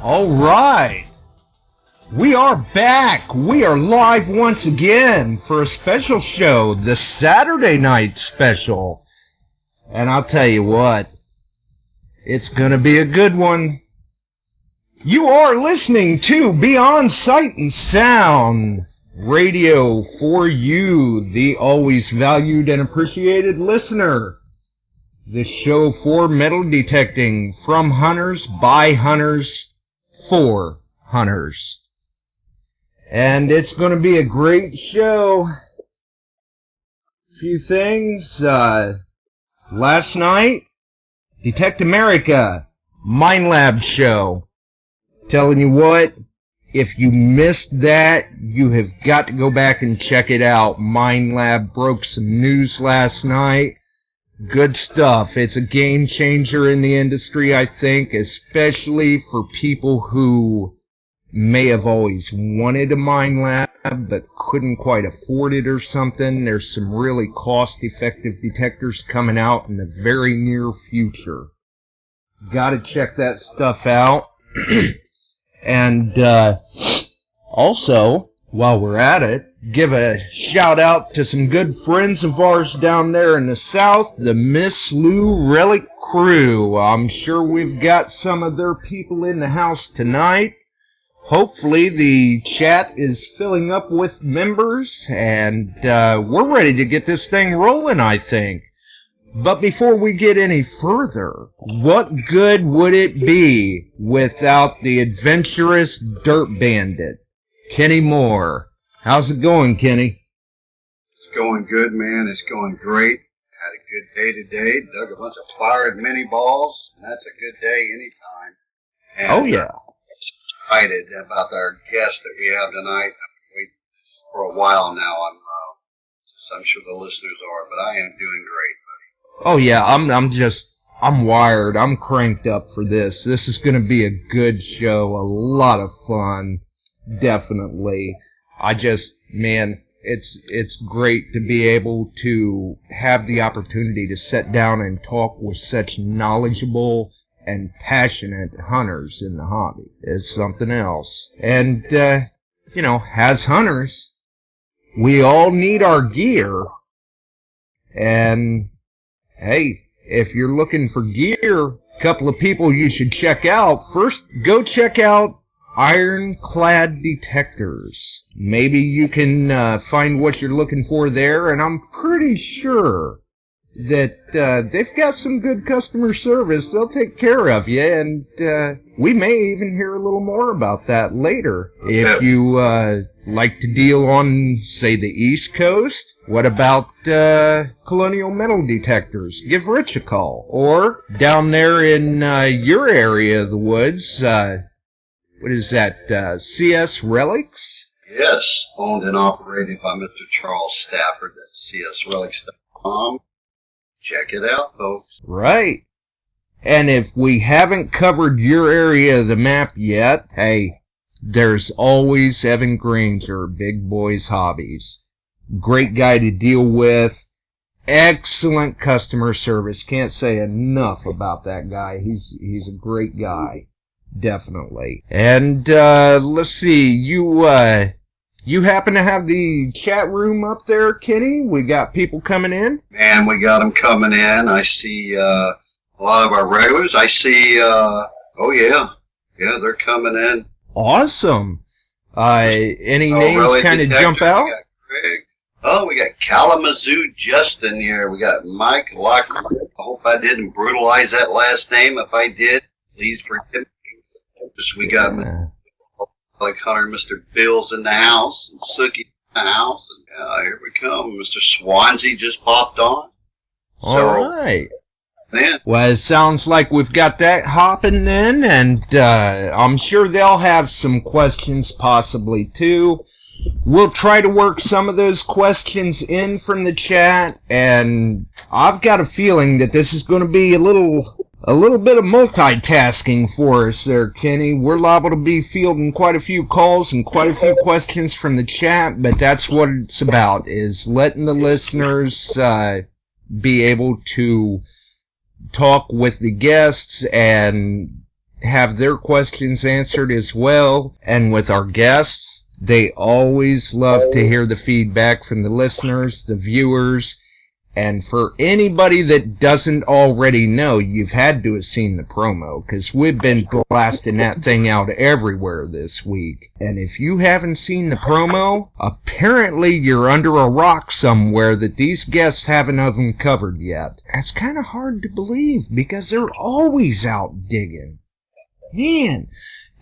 All right. We are back. We are live once again for a special show, the Saturday night special. And I'll tell you what, it's going to be a good one. You are listening to Beyond Sight and Sound Radio for you, the always valued and appreciated listener. The show for metal detecting from hunters, by hunters, for hunters. And it's going to be a great show. Few things. Last night, Detect America, Mind Lab show. Telling you what, if you missed that, you have got to go back and check it out. Mind Lab broke some news last night. Good stuff. It's a game changer in the industry, I think, especially for people who may have always wanted a Mind Lab but couldn't quite afford it or something. There's some really cost-effective detectors coming out in the very near future. Gotta check that stuff out. And also, while we're at it, give a shout out to some good friends of ours down there in the south, the Miss Lou RELIC crew. I'm sure we've got some of their people in the house tonight. Hopefully the chat is filling up with members, and we're ready to get this thing rolling, I think. But before we get any further, what good would it be without the adventurous dirt bandit, Kenny Moore? How's it going, Kenny? It's going good, man. It's going great. Had a good day today. Dug a bunch of fired mini balls, and that's a good day anytime. And, oh, yeah. Excited about our guest that we have tonight. For a while now, I'm sure the listeners are, but I am doing great, buddy. Oh, yeah. I'm wired. I'm cranked up for this. This is going to be a good show. A lot of fun. Definitely. Man, it's great to be able to have the opportunity to sit down and talk with such knowledgeable and passionate hunters in the hobby. It's something else. And, as hunters, we all need our gear. And, hey, if you're looking for gear, a couple of people you should check out. First, go check out IRONCLAD detectors. Maybe you can find what you're looking for there, and I'm pretty sure that they've got some good customer service. They'll take care of you, and we may even hear a little more about that later. If you like to deal on, say, the East Coast, what about Colonial Metal Detectors? Give Rich a call. Or down there in your area of the woods, what is that, CS Relics? Yes, owned and operated by Mr. Charles Stafford. That's csrelics.com. Check it out, folks. Right. And if we haven't covered your area of the map yet, hey, there's always Evan Granger, Big Boys Hobbies. Great guy to deal with. Excellent customer service. Can't say enough about that guy. He's a great guy. Definitely. And, let's see, you happen to have the chat room up there, Kenny? We got people coming in? Man, we got them coming in. I see, a lot of our regulars. I see, oh yeah. Yeah, they're coming in. Awesome. Any names kind of jump out? We got Greg. Oh, we got Kalamazoo Justin here. We got Mike Locker. I hope I didn't brutalize that last name. If I did, please forgive me. We got like Hunter, Mr. Bill's in the house, and Sookie in the house, and here we come. Mr. Swansea just popped on. All right. Man. Well, it sounds like we've got that hopping then, and I'm sure they'll have some questions possibly too. We'll try to work some of those questions in from the chat, and I've got a feeling that this is going to be a little bit of multitasking for us there, Kenny. We're liable to be fielding quite a few calls and quite a few questions from the chat, but that's what it's about, is letting the listeners be able to talk with the guests and have their questions answered as well. And with our guests, they always love to hear the feedback from the listeners, the viewers. And for anybody that doesn't already know, you've had to have seen the promo, because we've been blasting that thing out everywhere this week. And if you haven't seen the promo, apparently you're under a rock somewhere that these guests haven't uncovered yet. That's kind of hard to believe, because they're always out digging. Man.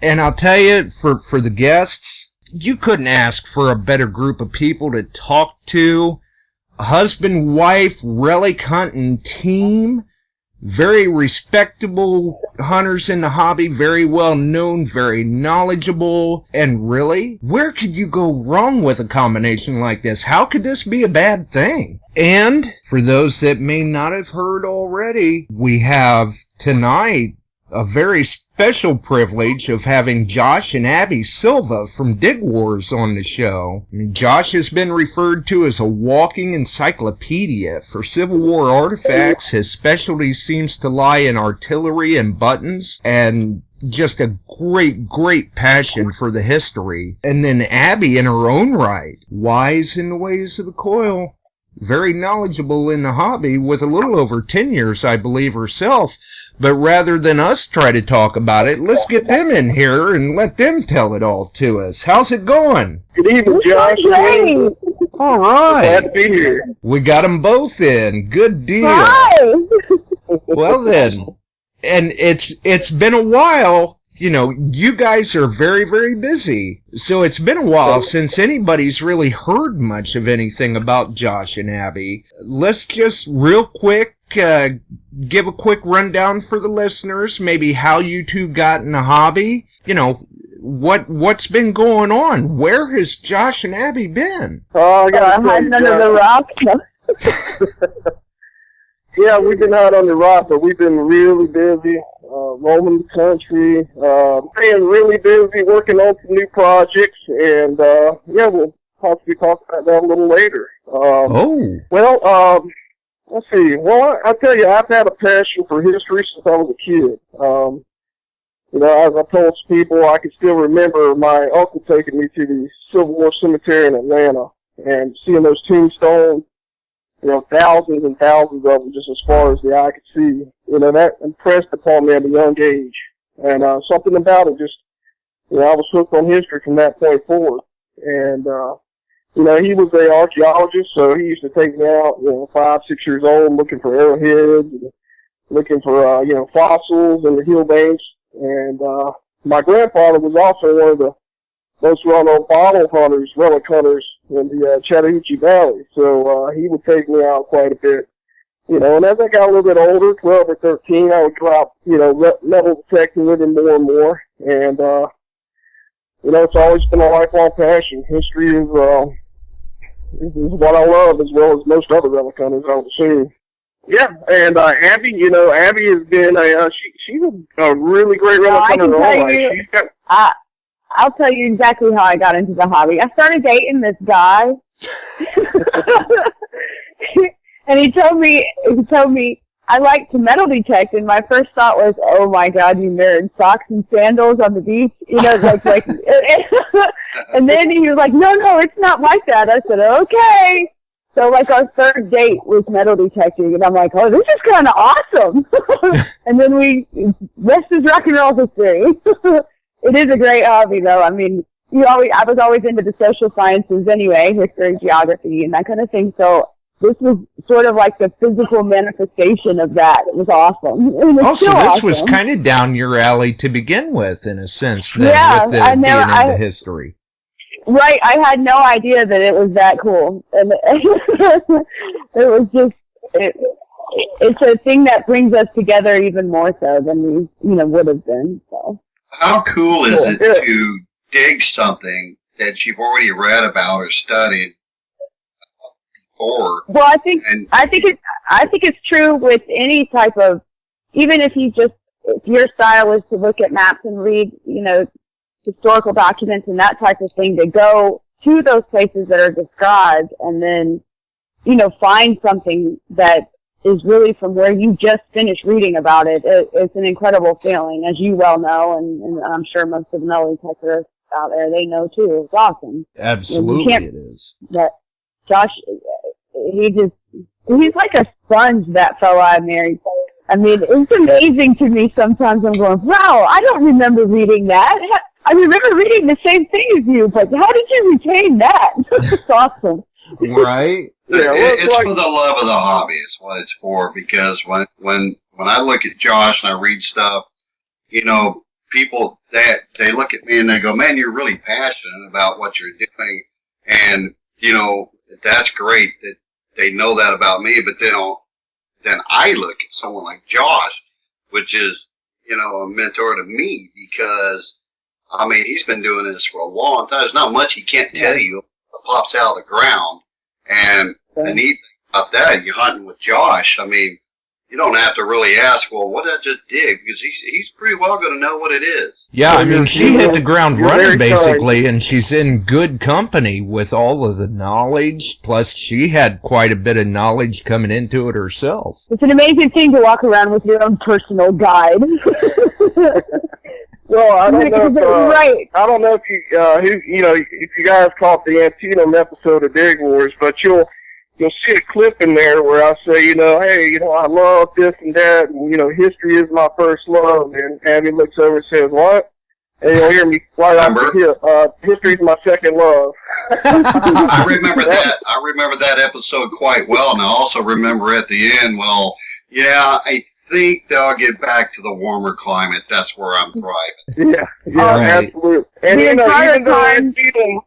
And I'll tell you, for the guests, you couldn't ask for a better group of people to talk to. Husband, wife, relic hunting team, very respectable hunters in the hobby, very well known, very knowledgeable, and really, where could you go wrong with a combination like this? How could this be a bad thing? And for those that may not have heard already, we have tonight a very special privilege of having Josh and Abby Silva from Dig Wars on the show. I mean, Josh has been referred to as a walking encyclopedia for Civil War artifacts. His specialty seems to lie in artillery and buttons, and just a great passion for the history. And then Abby, in her own right, wise in the ways of the coil, very knowledgeable in the hobby, with a little over 10 years, I believe, herself. But rather than us try to talk about it, let's get them in here and let them tell it all to us. How's it going? Good evening, Josh. All right. Glad to be here. We got them both in. Good deal. Hi. Well then, and it's been a while. You know, you guys are very busy. So it's been a while since anybody's really heard much of anything about Josh and Abby. Let's just real quick give a quick rundown for the listeners, maybe how you two got in the hobby. You know, what's been going on? Where has Josh and Abby been? Oh, I got hiding under the rock. Yeah, we've been out on the rock, but we've been really busy, roaming the country, being really busy, working on some new projects, and yeah, we'll possibly talk about that a little later. Well, let's see. Well, I tell you, I've had a passion for history since I was a kid. You know, as I told people, I can still remember my uncle taking me to the Civil War cemetery in Atlanta and seeing those tombstones. You know, thousands and thousands of them just as far as the eye could see. You know, that impressed upon me at a young age. And something about it just, you know, I was hooked on history from that point forward. And, you know, he was an archaeologist, so he used to take me out, you know, 5, 6 years old, looking for arrowheads, and looking for, you know, fossils in the heel banks. And my grandfather was also one of the most well-known bottle hunters, relic hunters in the Chattahoochee Valley. So he would take me out quite a bit. You know, and as I got a little bit older, 12 or 13, I would go out, you know, metal detecting with him more and more. And, you know, it's always been a lifelong passion. History is what I love, as well as most other relic hunters, I would assume. Yeah, and Abby, you know, Abby has been she's a really great relic hunter in her own life. I'll tell you exactly how I got into the hobby. I started dating this guy, and he told me I like to metal detect, and my first thought was, oh my God, you nerd, socks and sandals on the beach, you know, like, and then he was like, no, it's not like that. I said, okay. So, like, our third date was metal detecting, and I'm like, oh, this is kind of awesome. And then rest is rock and roll history. It is a great hobby, though. I mean, I was always into the social sciences anyway, history, geography, and that kind of thing. So this was sort of like the physical manifestation of that. It was awesome. Also, this was kind of down your alley to begin with, in a sense, then, with being into history. Right, I had no idea that it was that cool. And it was just, it's a thing that brings us together even more so than we, you know, would have been, so. How cool is it to dig something that you've already read about or studied before? Well, I think it's true with any type of, even if your style is to look at maps and read, you know, historical documents and that type of thing, to go to those places that are described and then, you know, find something that is really from where you just finished reading about it. It's an incredible feeling, as you well know, and I'm sure most of the metal detectors out there, they know too. It's awesome. Absolutely, it is. That Josh, he's like a sponge, that fella I married. I mean, it's amazing to me sometimes. I'm going, wow, I don't remember reading that. I remember reading the same thing as you, but how did you retain that? It's awesome. Right? Yeah, it's for the love of the hobby. It's what it's for. Because when I look at Josh and I read stuff, you know, people that they look at me and they go, "Man, you're really passionate about what you're doing," and you know that's great that they know that about me. But then I look at someone like Josh, which is you know a mentor to me because I mean he's been doing this for a long time. There's not much he can't tell you that pops out of the ground. And the neat thing about that, you're hunting with Josh. I mean, you don't have to really ask, well, what did I just dig? Because he's pretty well going to know what it is. Yeah, I mean, she hit the ground running, basically, and she's in good company with all of the knowledge. Plus, she had quite a bit of knowledge coming into it herself. It's an amazing thing to walk around with your own personal guide. Well, I don't know. I don't know if if you guys caught the Antietam episode of Dig Wars, but you'll see a clip in there where I say, hey, I love this and that, and history is my first love. And Abby looks over and says, what? And you'll hear me fly out here. History is my second love. I remember that. I remember that episode quite well, and I also remember at the end. Well, yeah, I think they'll get back to the warmer climate. That's where I'm thriving. Yeah, right. Absolutely. And even though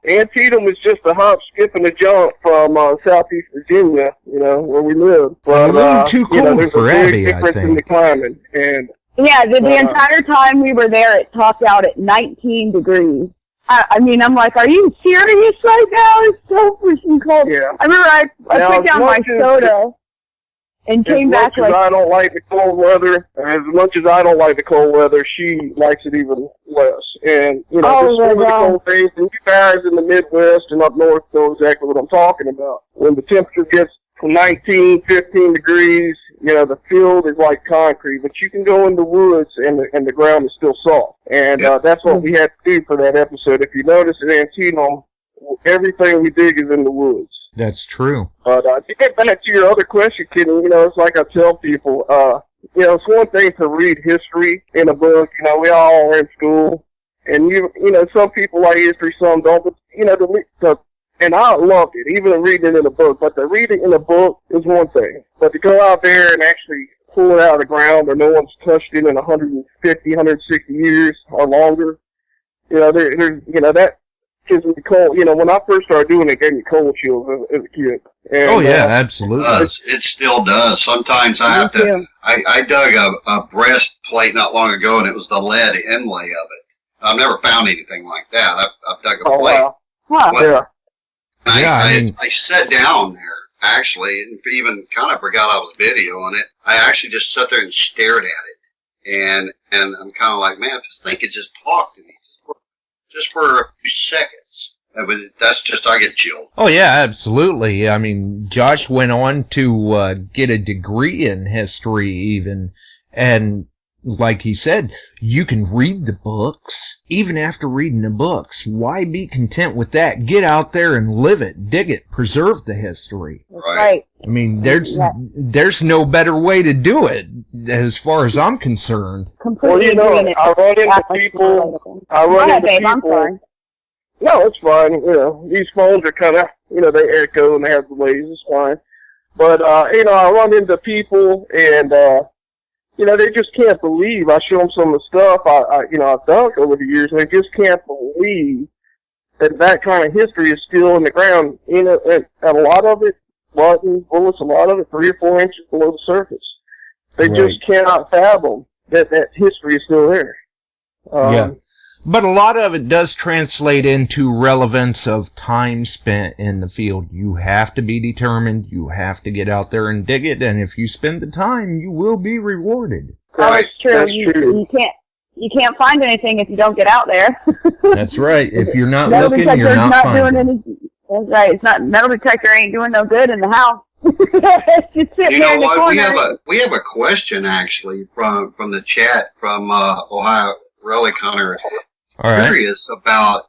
Antietam is just a hop, skip, and a jump from southeast Virginia, where we live. But, a little too cold for Abby, I think. In the climate. And yeah, the entire time we were there, it topped out at 19 degrees. I mean, I'm like, are you serious right now? It's so freaking cold. Yeah. I remember I put down my soda. And came back like... I don't like the cold weather. As much as I don't like the cold weather, she likes it even less. And, just some of the cold days, and you guys in the Midwest and up north know exactly what I'm talking about. When the temperature gets to 19, 15 degrees, the field is like concrete. But you can go in the woods, and the ground is still soft. And that's what we had to do for that episode. If you notice in Antietam, everything we dig is in the woods. That's true. But to get back to your other question, Kenny, it's like I tell people, it's one thing to read history in a book. We all are in school, and some people like history, some don't. But and I loved it, even reading it in a book. But to read it in a book is one thing, but to go out there and actually pull it out of the ground where no one's touched it in 150, 160 years or longer, that gives me cold. When I first started doing it, it gave me cold chills as a kid. And, absolutely. It still does. Sometimes I have to. I dug a breastplate not long ago, and it was the lead inlay of it. I've never found anything like that. I've dug a plate. Wow. Huh. I sat down there actually, and even kind of forgot I was videoing it. I actually just sat there and stared at it, and I'm kind of like, man, if this thing could just talk to me. Just for a few seconds. But that's just, I get chilled. Oh, yeah, absolutely. I mean, Josh went on to get a degree in history even. And like he said, you can read the books. Even after reading the books, why be content with that? Get out there and live it, dig it, preserve the history. Right. I mean, there's no better way to do it, as far as I'm concerned. Completely I run into people. I'm sorry. No, it's fine. These phones are kind of, they echo and they have delays. It's fine. But, I run into people and, they just can't believe. I show them some of the stuff I've done over the years, and they just can't believe that kind of history is still in the ground. And a lot of it, bullets, a lot of it 3 or 4 inches below the surface. They just cannot fathom that history is still there. But a lot of it does translate into relevance of time spent in the field. You have to be determined. You have to get out there and dig it. And if you spend the time, you will be rewarded. That's true. You can't find anything if you don't get out there. That's right. If you're not looking, you're not finding. That's right. It's not, metal detector ain't doing no good in the house. It's just sitting You there know in the what? corner. We have a question actually from the chat from Ohio Relic Hunter. All right. Curious about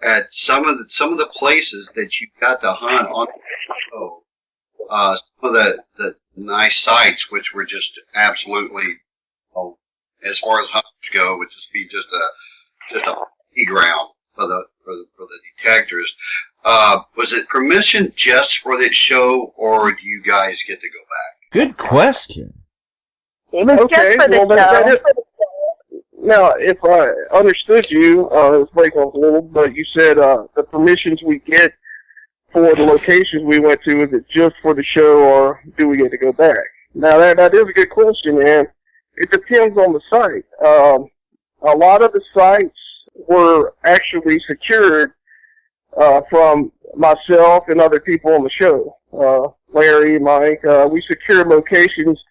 at some of the places that you got to hunt on the show. Some of the nice sites, which were just absolutely, as far as hunters go, would just be just a playground for the detectors. Was it permission just for this show, or do you guys get to go back? Good question. It was just for the well, that show. is, now, if I understood you, it was breaking up a little, but you said the permissions we get for the locations we went to, is it just for the show, or do we get to go back? Now, that is a good question, and it depends on the site. A lot of the sites were actually secured from myself and other people on the show. Larry, Mike, we secured locations,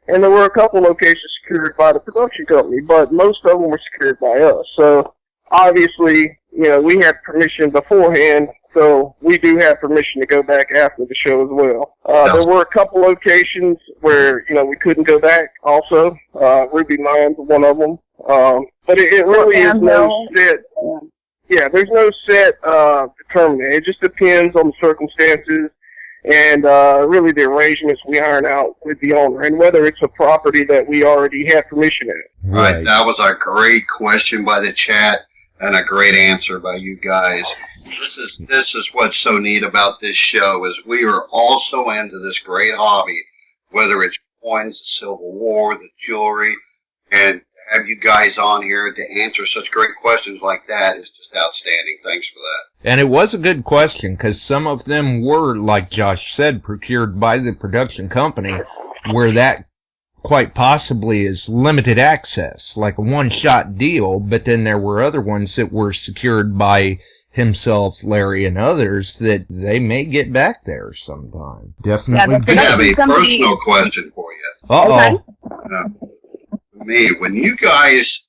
and there were a couple locations secured by the production company, but most of them were secured by us. So, obviously, we had permission beforehand, so we do have permission to go back after the show as well. There were a couple locations where, we couldn't go back also. Ruby Mines was one of them. But it really is no set. Yeah, there's no set determinant. It just depends on the circumstances and really the arrangements we iron out with the owner, and whether it's a property that we already have permission in. Right. That was a great question by the chat and a great answer by you guys. This is what's so neat about this show, is we are also into this great hobby, whether it's coins, the Civil War, the jewelry, and have you guys on here to answer such great questions like that is just outstanding. Thanks for that. And it was a good question, because some of them were, like Josh said, procured by the production company, where that quite possibly is limited access, like a one-shot deal, but then there were other ones that were secured by himself, Larry, and others that they may get back there sometime. Definitely. I have a personal question for you. Uh-oh. Me, when you guys,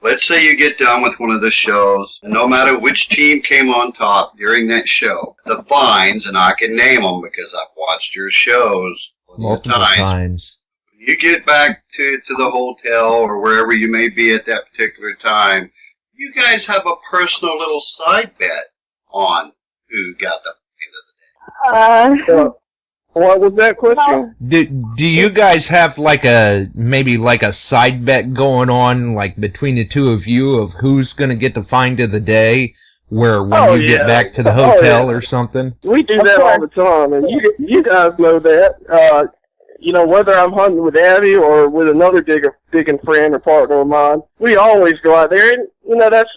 let's say you get done with one of the shows, and no matter which team came on top during that show, the finds, and I can name them because I've watched your shows multiple times. When you get back to the hotel or wherever you may be at that particular time, you guys have a personal little side bet on who got the end of the day. What was that question? Do you guys have maybe a side bet going on, like between the two of you, of who's going to get the find of the day, where when you get back to the hotel or something? We do that all the time, and you guys know that. Whether I'm hunting with Abby or with another digging friend or partner of mine, we always go out there, and that's.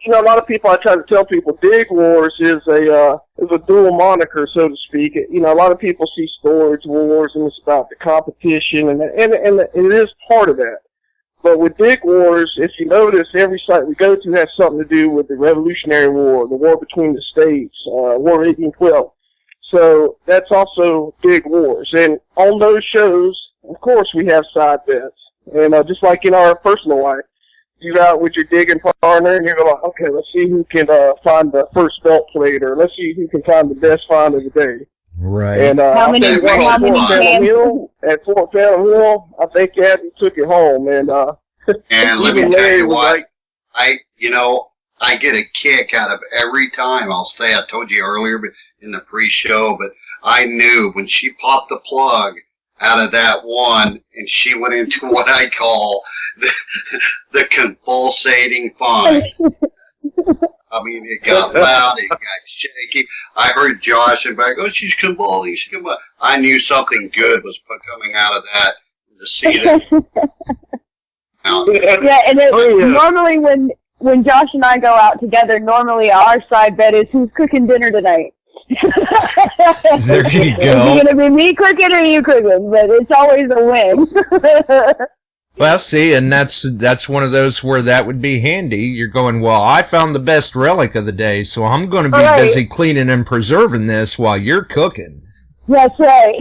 A lot of people, I try to tell people, Dig Wars is a dual moniker, so to speak. A lot of people see Storage Wars, and it's about the competition, and it is part of that. But with Dig Wars, if you notice, every site we go to has something to do with the Revolutionary War, the war between the states, War of 1812. So that's also Dig Wars. And on those shows, of course, we have side bets. And just like in our personal life, you're out with your digging partner, and you're going, okay, let's see who can find the first belt plate, or let's see who can find the best find of the day. Right. And how many at Fort Phantom Hill, I think Abby took it home. And let me tell you what, I get a kick out of every time. I told you earlier in the pre-show, but I knew when she popped the plug out of that one, and she went into what I call the convulsating find. I mean, it got loud, it got shaky. I heard Josh and back, she's convulsing, I knew something good was coming out of that. To see that. Yeah, and normally when Josh and I go out together, normally our side bet is who's cooking dinner tonight. There you go. Is it going to be me cooking or you cooking? But it's always a win. Well, see, and that's one of those where that would be handy. You're going, well, I found the best relic of the day, so I'm going to be busy cleaning and preserving this while you're cooking. That's right.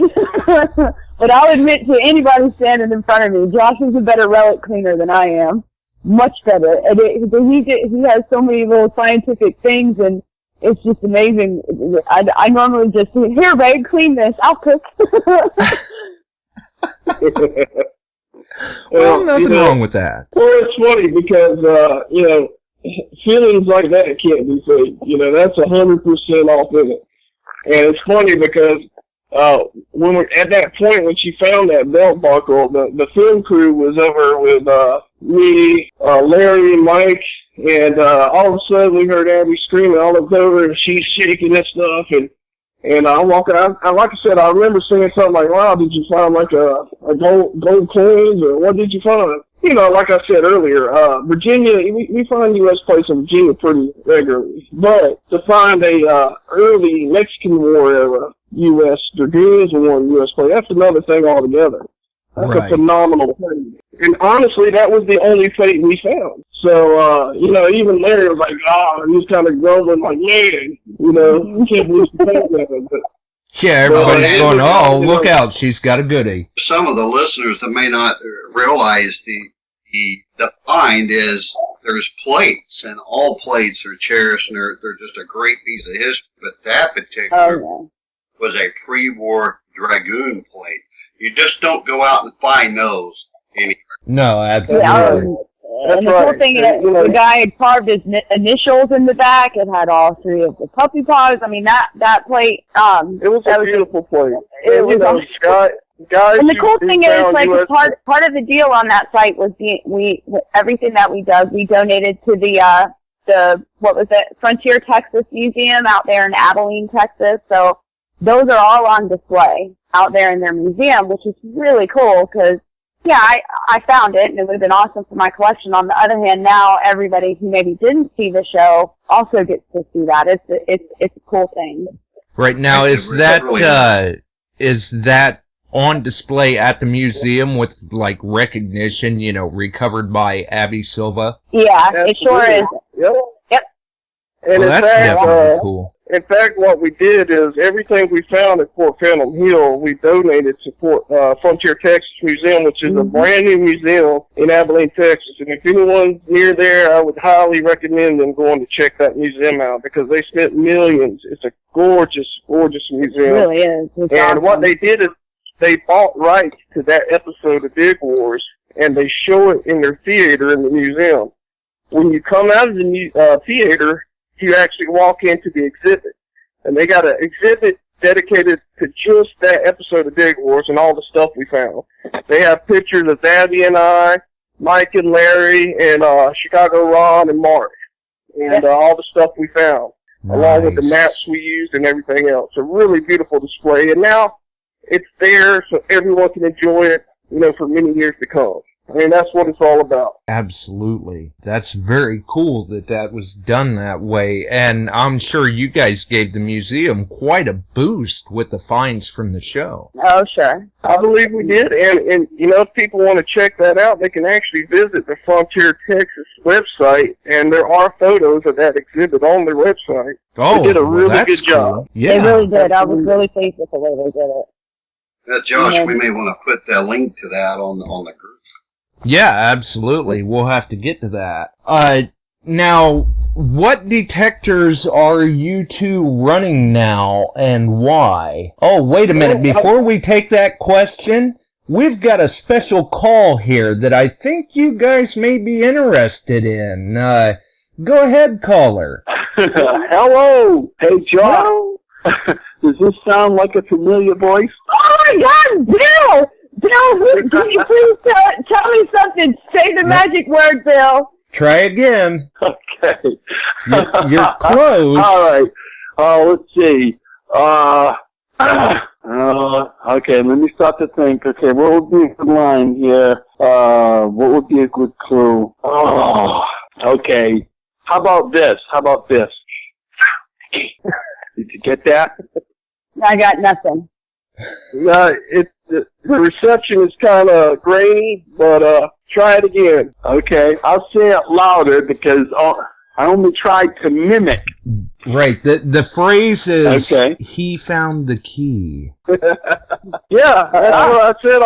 But I'll admit to anybody standing in front of me, Josh is a better relic cleaner than I am. Much better. And he has so many little scientific things, and it's just amazing. I normally just, here, babe, clean this. I'll cook. Well, nothing wrong with that. Well, it's funny because, feelings like that can't be faked. That's 100% authentic. And it's funny because when we're at that point when she found that belt buckle, the film crew was over with me, Larry, and Mike, and all of a sudden we heard Abby screaming. I looked over and she's shaking and stuff, and I walk out. Like I said, I remember saying something like, "Wow, did you find like a gold coins, or what did you find?" Like I said earlier, Virginia, we find U.S. plates in Virginia pretty regularly, but to find a early Mexican War era U.S. Dragoons War U.S. plate, that's another thing altogether. That's a phenomenal thing. And honestly, that was the only plate we found. So, even Larry was like, he was kind of grumbling, like, man, we can't believe you found that. But, yeah, everybody's going, look out, she's got a goodie. Some of the listeners that may not realize the find is there's plates, and all plates are cherished, and they're just a great piece of history. But that particular was a pre-war Dragoon plate. You just don't go out and find those anywhere. No, absolutely. Yeah, and the cool thing is, the guy had carved his initials in the back. It had all three of the puppy paws. I mean, that plate. It was a beautiful plate. It was guys. And the cool thing is, like, part of the deal on that site was everything that we dug, we donated to the what was it, Frontier Texas Museum out there in Abilene, Texas. So those are all on display out there in their museum, which is really cool because, yeah, I found it, and it would have been awesome for my collection. On the other hand, now everybody who maybe didn't see the show also gets to see that. It's a cool thing. Right now, is that on display at the museum with, like, recognition, recovered by Abby Silva? Yeah, it sure is. Yep. And well, that's definitely cool. In fact, what we did is everything we found at Fort Phantom Hill, we donated to Frontier Texas Museum, which is a brand new museum in Abilene, Texas. And if anyone's near there, I would highly recommend them going to check that museum out because they spent millions. It's a gorgeous, gorgeous museum. It really is. It's awesome. What they did is they bought rights to that episode of Dig Wars, and they show it in their theater in the museum. When you come out of the theater, you actually walk into the exhibit, and they got an exhibit dedicated to just that episode of Dig Wars and all the stuff we found. They have pictures of Abby and I, Mike and Larry, and Chicago Ron and Mark, and all the stuff we found, along with the maps we used and everything else. A really beautiful display, and now it's there so everyone can enjoy it, for many years to come. I mean, that's what it's all about. Absolutely. That's very cool that was done that way. And I'm sure you guys gave the museum quite a boost with the finds from the show. Oh, sure. I believe we did. And if people want to check that out, they can actually visit the Frontier Texas website. And there are photos of that exhibit on their website. Oh, they did a really good job. Cool. Yeah. They really did. I was really pleased with the way they did it. Josh, we may want to put that link to that on the group. Yeah, absolutely. We'll have to get to that. Now, what detectors are you two running now, and why? Oh, wait a minute. Before we take that question, we've got a special call here that I think you guys may be interested in. Go ahead, caller. Hello. Hey, Joe. Does this sound like a familiar voice? Oh, my God, Bill! Bill, can you please tell me something? Say the magic word, Bill. Try again. Okay. You're close. All right. Let's see. Okay, let me start to think. Okay, what would be a good line here? What would be a good clue? Oh, okay. How about this? Did you get that? I got nothing. The reception is kind of grainy, but try it again. Okay, I'll say it louder because I only tried to mimic. Right, the phrase is, he found the key. Yeah, I said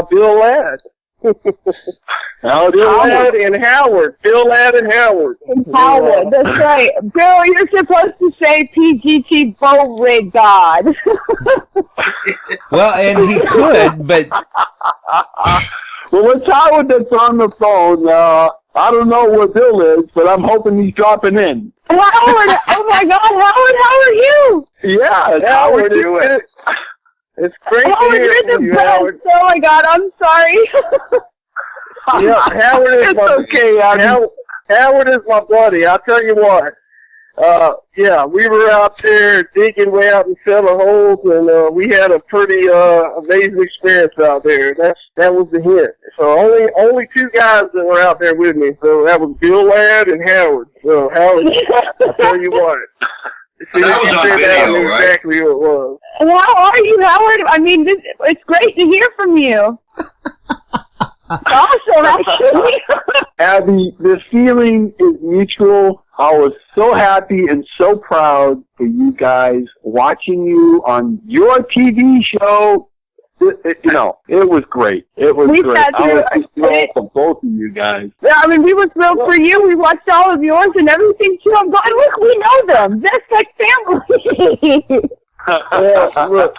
Bill Ladd. Bill Ladd and Howard. Bill Ladd and Howard. Howard, that's right. Bill, you're supposed to say PGT Bow Rig God. Well, and he could, but... Well, it's Howard that's on the phone. I don't know where Bill is, but I'm hoping he's dropping in. Howard! Oh my God, Howard, how are you? Yeah, it's Howard doing. It's great Howard, to hear you're from the you, best. Howard. Oh my God, I'm sorry. Yeah, Howard is Howard is my buddy. I'll tell you what. Yeah, we were out there digging way out in cellar holes, and we had a pretty amazing experience out there. That was the hint. So only two guys that were out there with me. So that was Bill Ladd and Howard. So Howard, I'll tell you what. That was on video, right? Exactly what it was. How are you, Howard? I mean, it's great to hear from you. Awesome, actually. Abby, the feeling is mutual. I was so happy and so proud for you guys watching you on your TV show. It was great. It was great. I was just thrilled for both of you guys. Yeah, I mean, we were thrilled for you. We watched all of yours and everything, too. I'm glad, look, we know them. That's like family. Yeah, look,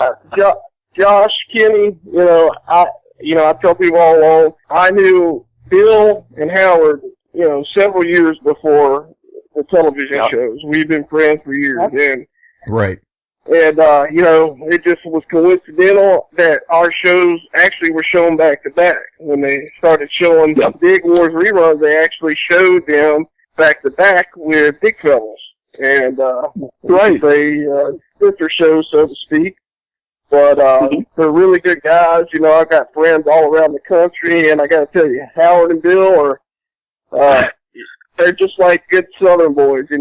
Josh, Kenny, I tell people all along, I knew Bill and Howard, several years before the television shows. We've been friends for years. And, Right. And, it just was coincidental that our shows actually were shown back to back. When they started showing the Big Wars reruns, they actually showed them back to back with Big Fellas. And, they, sister shows, so to speak. But, they're really good guys. I've got friends all around the country, and I gotta tell you, Howard and Bill are, they're just like good Southern boys. They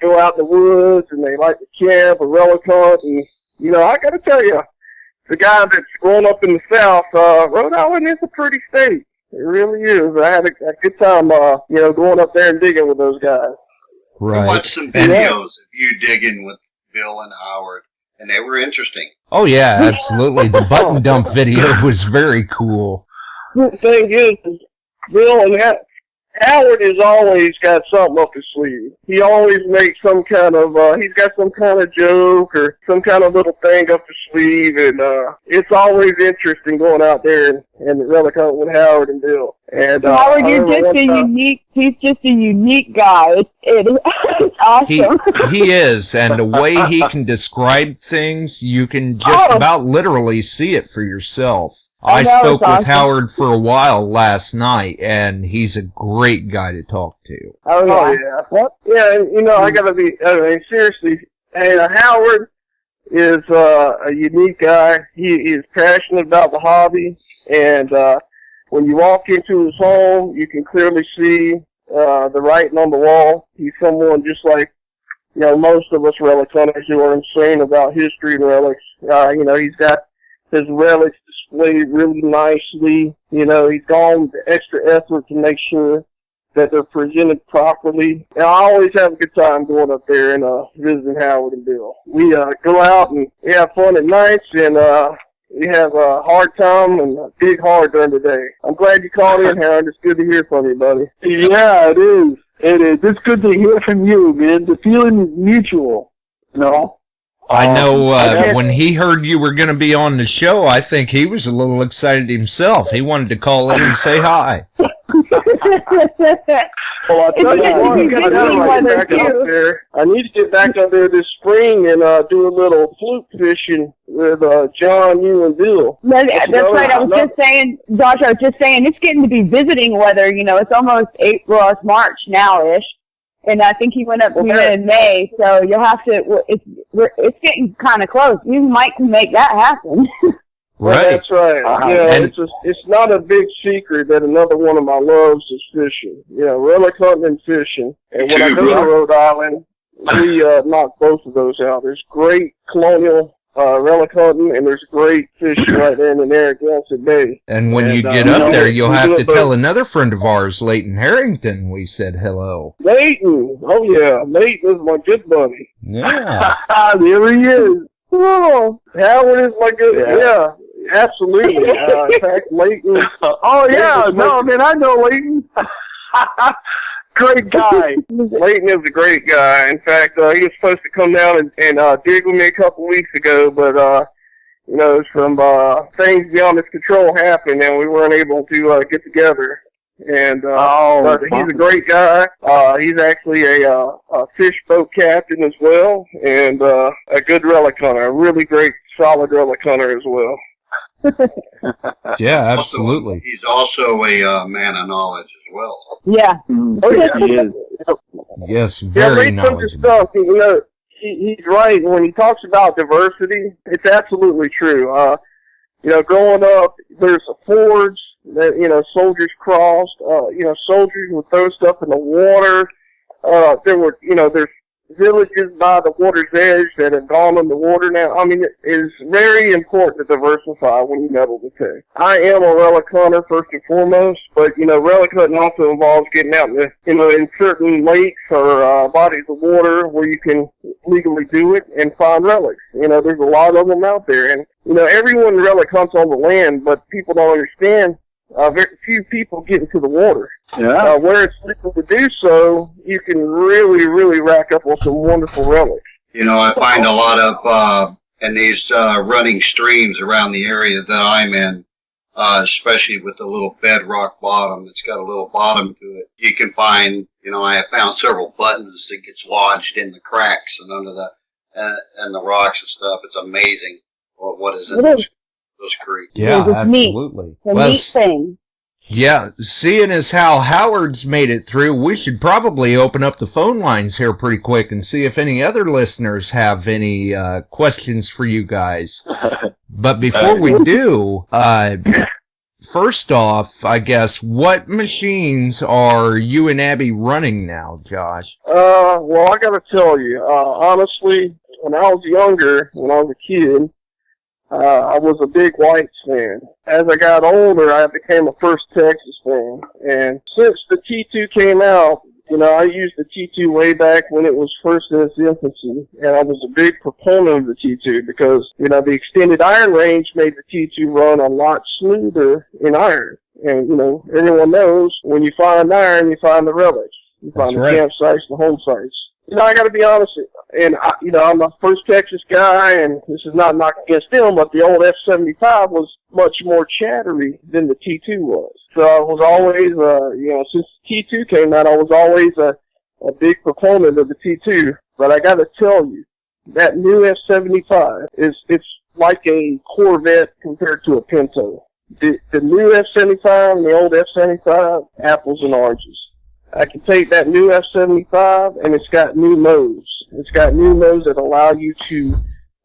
go out in the woods and they like to camp or relic hunt. And, I got to tell you, the guy that's grown up in the South, Rhode Island is a pretty state. It really is. I had a good time, going up there and digging with those guys. Right. I watched some videos of you digging with Bill and Howard, and they were interesting. Oh, yeah, absolutely. The button dump video was very cool. The thing is, Bill and Howard has always got something up his sleeve. He always makes some kind of, he's got some kind of joke or some kind of little thing up his sleeve, and it's always interesting going out there and relic hunt with Howard and Bill. And Howard, he's just a unique guy. It's awesome. He is, and the way he can describe things, you can just about literally see it for yourself. I spoke with Howard for a while last night, and he's a great guy to talk to. Oh, yeah. Yeah, I gotta be, seriously, Howard is a unique guy. He is passionate about the hobby, and when you walk into his home, you can clearly see the writing on the wall. He's someone just like, most of us relic hunters who are insane about history and relics. He's got his relics displayed really nicely. He's gone the extra effort to make sure that they're presented properly. And I always have a good time going up there and visiting Howard and Bill. We go out and we have fun at nights, and we have a hard time and a big heart during the day. I'm glad you called in, Howard. It's good to hear from you, buddy. Yeah, it is. It is. It's good to hear from you, man. The feeling is mutual. I know when he heard you were going to be on the show, I think he was a little excited himself. He wanted to call in and say hi. Well, I'll tell you what, I need to get back up there this spring and do a little fluke fishing with John, you, and Bill. That's right. I was just saying, Josh, it's getting to be visiting weather. It's almost April, it's March now-ish. And I think he went up here in May, so you'll have to, it's getting kind of close. You might make that happen. Right. Well, that's right. It's not a big secret that another one of my loves is fishing. Relic hunting and fishing. And when I go to Rhode Island, we knock both of those out. There's great colonial relic hunting, and there's great fishing right there in the Narragansett Bay. And when you get up there, you'll have to tell another friend of ours, Leighton Harrington, we said hello. Leighton! Oh, yeah. Leighton is my good buddy. Yeah. There he is. Oh, Howard is my good, Absolutely. In fact, Leighton. Oh yeah, no, man, I know Leighton. Great guy. Leighton is a great guy. In fact, he was supposed to come down and dig with me a couple weeks ago, but you know, some things beyond his control happened, and we weren't able to get together. And but he's a great guy. He's actually a fish boat captain as well, and a good relic hunter, a really great, solid relic hunter as well. Yeah, absolutely. He's also a man of knowledge as well. Yeah. Oh yeah, he is. Yes, very knowledgeable. Stuff. You know, he's right when he talks about diversity. It's absolutely true. You know, growing up, there's a forge that, you know, soldiers crossed. You know, soldiers would throw stuff in the water. There were, you know, there's villages by the water's edge that have gone in the water now. I mean, it is very important to diversify when you metal detect. I am a relic hunter first and foremost, but, you know, relic hunting also involves getting out in the, you know, in certain lakes or bodies of water where you can legally do it and find relics. You know, there's a lot of them out there, and, you know, everyone relic hunts on the land, but people don't understand. Very few people get into the water. Yeah. Where it's legal to do so, you can really, really rack up on some wonderful relics. You know, I find a lot of, in these running streams around the area that I'm in, especially with the little bedrock bottom that's got a little bottom to it, you can find, you know, I have found several buttons that gets lodged in the cracks and under the, and the rocks and stuff. It's amazing what is in those creeks. Yeah, absolutely. The neat thing. Yeah, seeing as how Howard's made it through, we should probably open up the phone lines here pretty quick and see if any other listeners have any questions for you guys. But before we do, first off, I guess, what machines are you and Abby running now, Josh? Well, I gotta tell you, honestly, when I was younger, when I was a kid, I was a big Whites fan. As I got older, I became a First Texas fan. And since the T2 came out, you know, I used the T2 way back when it was first in its infancy. And I was a big proponent of the T2 because, you know, the extended iron range made the T2 run a lot smoother in iron. And, you know, everyone knows when you find iron, you find the relics. You find the campsites, the home sites. You know, I got to be honest, and you know, I'm a First Texas guy, and this is not knocking against them, but the old F-75 was much more chattery than the T2 was. So I was always, you know, since the T2 came out, I was always a big proponent of the T2. But I got to tell you, that new F-75 it's like a Corvette compared to a Pinto. The new F-75 and the old F-75, apples and oranges. I can take that new F-75, and it's got new modes. It's got new modes that allow you to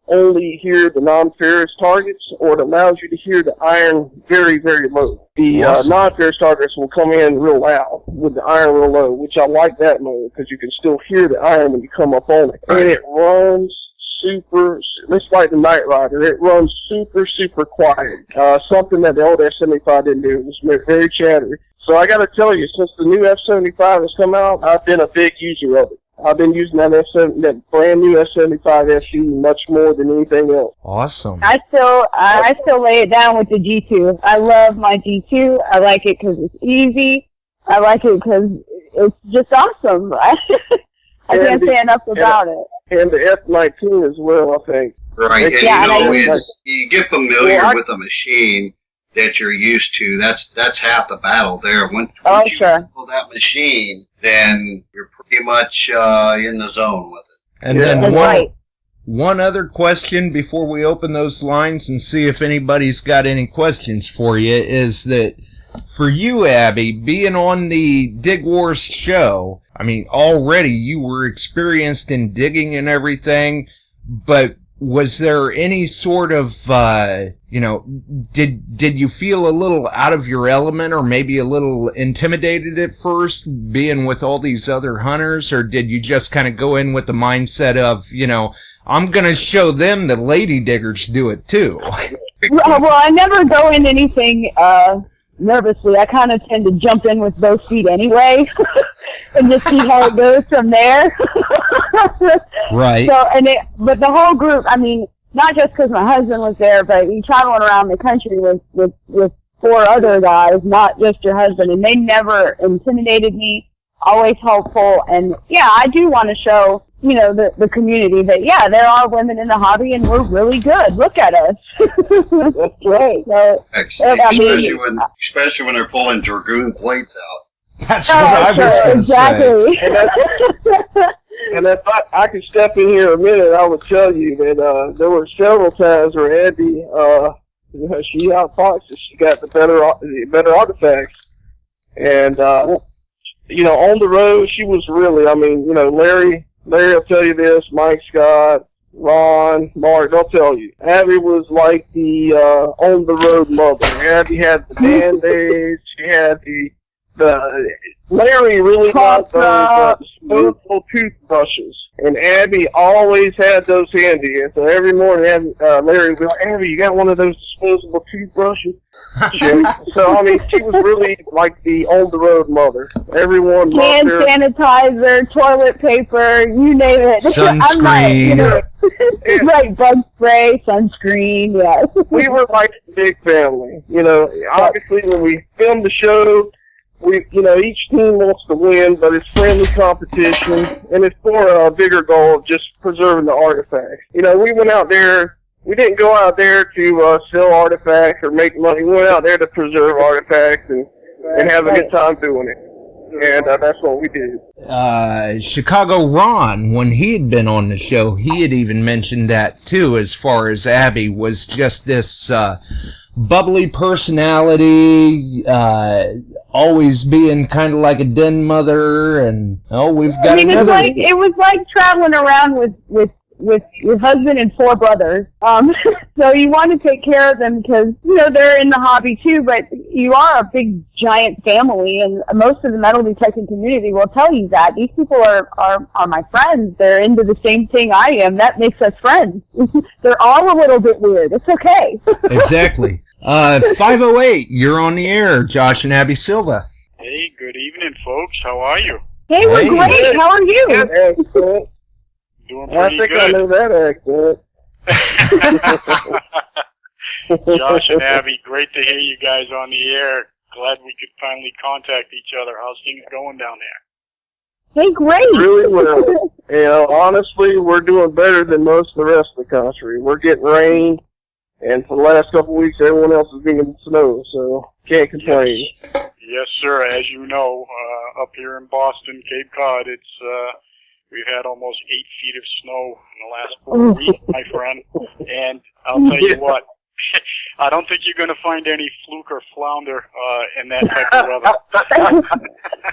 only hear the non-ferrous targets, or it allows you to hear the iron very, very low. The non-ferrous targets will come in real loud with the iron real low, which I like that mode because you can still hear the iron when you come up on it. And it runs super, it's like the Night Rider. It runs super, super quiet. Something that the old F-75 didn't do. It was very chattery. So I got to tell you, since the new F-75 has come out, I've been a big user of it. I've been using that brand new F-75 SE much more than anything else. Awesome. I still lay it down with the G2. I love my G2. I like it because it's easy. I like it because it's just awesome. I can't say enough about it. And the F-19 as well, I think. Right, and you know, you get familiar with a machine that you're used to. That's half the battle there. Once you pull that machine, then you're pretty much in the zone with it. And then one other question before we open those lines and see if anybody's got any questions for you is that for you, Abby, being on the Dig Wars show, I mean, already you were experienced in digging and everything, but was there any sort of, you know, did you feel a little out of your element or maybe a little intimidated at first being with all these other hunters, or did you just kind of go in with the mindset of, you know, I'm going to show them that lady diggers do it too? Well, I never go in anything nervously. I kind of tend to jump in with both feet anyway and just see how it goes from there. Right. So, but the whole group, I mean, not just because my husband was there, but you traveling around the country with 4 other guys, not just your husband, and they never intimidated me, always helpful, and yeah, I do want to show, the community that, yeah, there are women in the hobby and we're really good. Look at us. That's great. So, especially when they're pulling Dragoon plates out. That's what I was going to exactly. say. And if I could step in here a minute, I would tell you that there were several times where Abby, she outfoxed, she got the better artifacts, and on the road she was really, Larry will tell you this, Mike Scott, Ron, Mark, they'll tell you. Abby was like the on the road mother. Abby had the Band-Aids, she had the Larry really got those disposable toothbrushes, and Abby always had those handy. And so every morning, Larry would be like, "Abby, you got one of those disposable toothbrushes?" So she was really like the on the road mother. Everyone hand sanitizer, toilet paper, you name it. Sunscreen, right? Bug spray, sunscreen. Yes, we were like a big family. Obviously when we filmed the show, each team wants to win, but it's friendly competition, and it's for a bigger goal of just preserving the artifacts. We went out there, we didn't go out there to sell artifacts or make money. We went out there to preserve artifacts and have a good time doing it. And that's what we did. Chicago Ron, when he had been on the show, he had even mentioned that too, as far as Abby was just this bubbly personality, always being kind of like a den mother, and we've got another. It was like traveling around with your husband and 4 brothers. So you want to take care of them because they're in the hobby too, but you are a big giant family, and most of the metal detecting community will tell you that these people are my friends. They're into the same thing I am. That makes us friends. They're all a little bit weird. It's okay. Exactly. 508, you're on the air, Josh and Abby Silva. Hey, good evening, folks. How are you? Hey, we're great. How are you? Excellent. Doing pretty good. I know that accent. Josh and Abby, great to hear you guys on the air. Glad we could finally contact each other. How's things going down there? Hey, great. Really well. Honestly, we're doing better than most of the rest of the country. We're getting rain. And for the last couple of weeks, everyone else is getting snow, so can't complain. Yes, sir. As you know, up here in Boston, Cape Cod, we've had almost 8 feet of snow in the last 4 weeks, my friend. And I'll tell you what, I don't think you're going to find any fluke or flounder in that type of weather.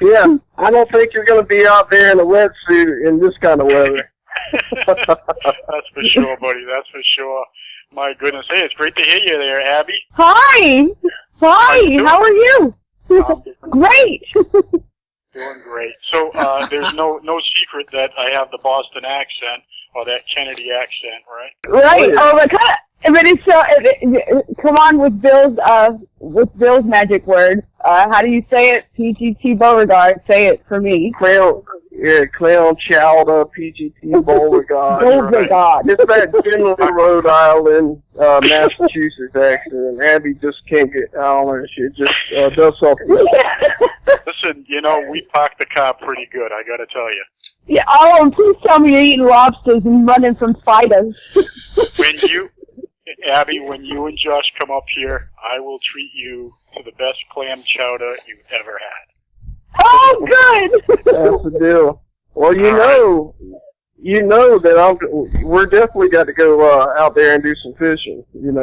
Yeah, I don't think you're going to be out there in a wetsuit in this kind of weather. That's for sure, buddy. That's for sure. My goodness. Hey, it's great to hear you there, Abby. Hi. How are you? Great. Doing great. So there's no secret that I have the Boston accent or that Kennedy accent, right? Right. Oh, but it's so. Come on with Bill's magic word. How do you say it? PGT Beauregard. Say it for me. Clown Chowder, PGT Beauregard. Beauregard. It's that general Rhode Island, Massachusetts accent. Abby just can't get out on it. She just does something. Listen, we parked the car pretty good, I gotta tell you. Yeah, and please tell me you're eating lobsters and running from spiders. Abby, when you and Josh come up here, I will treat you to the best clam chowder you've ever had. Oh, good. That's the deal. Well, you know that we're definitely got to go out there and do some fishing. I'm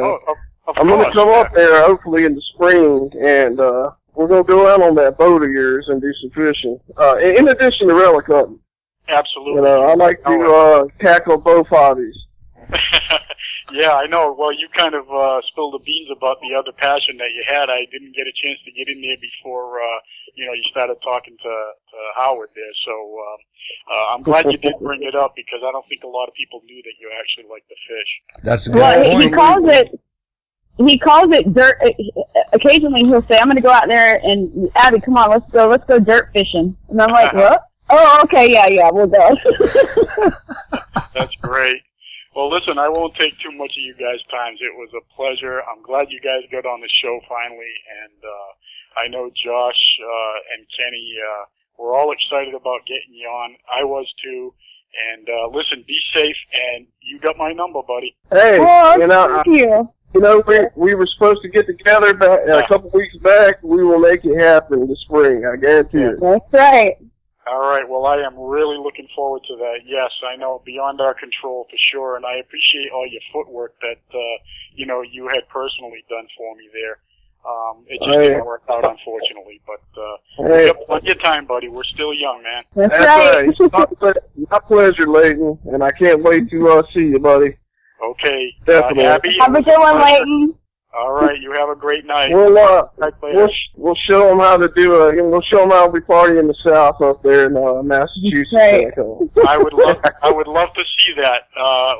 going to come up there hopefully in the spring, and we're going to go out on that boat of yours and do some fishing. In addition to relic hunting. Absolutely. I like to tackle both hobbies. Yeah, I know. Well, you kind of spilled the beans about the other passion that you had. I didn't get a chance to get in there before, you started talking to Howard there. So I'm glad you did bring it up because I don't think a lot of people knew that you actually like to fish. That's a good point. He calls it dirt. Occasionally he'll say, I'm going to go out there and, Abby, come on, let's go dirt fishing. And I'm like, what? Oh, okay, yeah, we'll go. That's great. Well, listen, I won't take too much of you guys' time. It was a pleasure. I'm glad you guys got on the show finally, and I know Josh and Kenny were all excited about getting you on. I was too. And listen, be safe, and you got my number, buddy. Hey, Thank you. We were supposed to get together back, a couple weeks back. We will make it happen this spring. I guarantee it. That's right. All right. Well, I am really looking forward to that. Yes, I know, beyond our control for sure, and I appreciate all your footwork that you had personally done for me there. It just didn't work out, unfortunately. But we got plenty of time, buddy. We're still young, man. That's right. My pleasure, Leighton, and I can't wait to see you, buddy. Okay. Definitely. Abby, Have a good one, Leighton. All right. You have a great night. We'll show them how to do it. We'll show them how we party in the South up there in Massachusetts. Right. I would love to see that.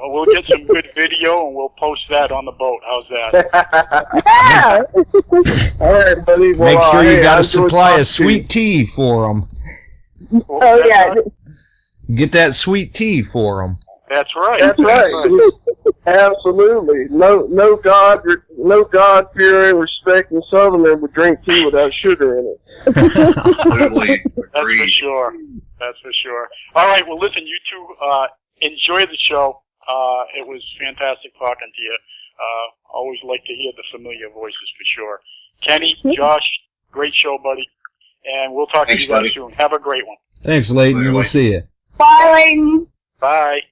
We'll get some good video and we'll post that on the boat. How's that? Yeah. All right, buddy. Well, Make sure you got a enjoyed supply talking of to you. sweet tea for them. Oh, yeah. Get that sweet tea for them. That's right. That's right. Absolutely. No God fearing, respecting Southerner would drink tea without sugar in it. Absolutely. That's for sure. That's for sure. All right. Well, listen, you two enjoy the show. It was fantastic talking to you. Always like to hear the familiar voices for sure. Kenny, Josh, great show, buddy. And we'll talk to you guys soon. Have a great one. Thanks, Leighton. Later, We'll see you. Bye, Leighton. Bye.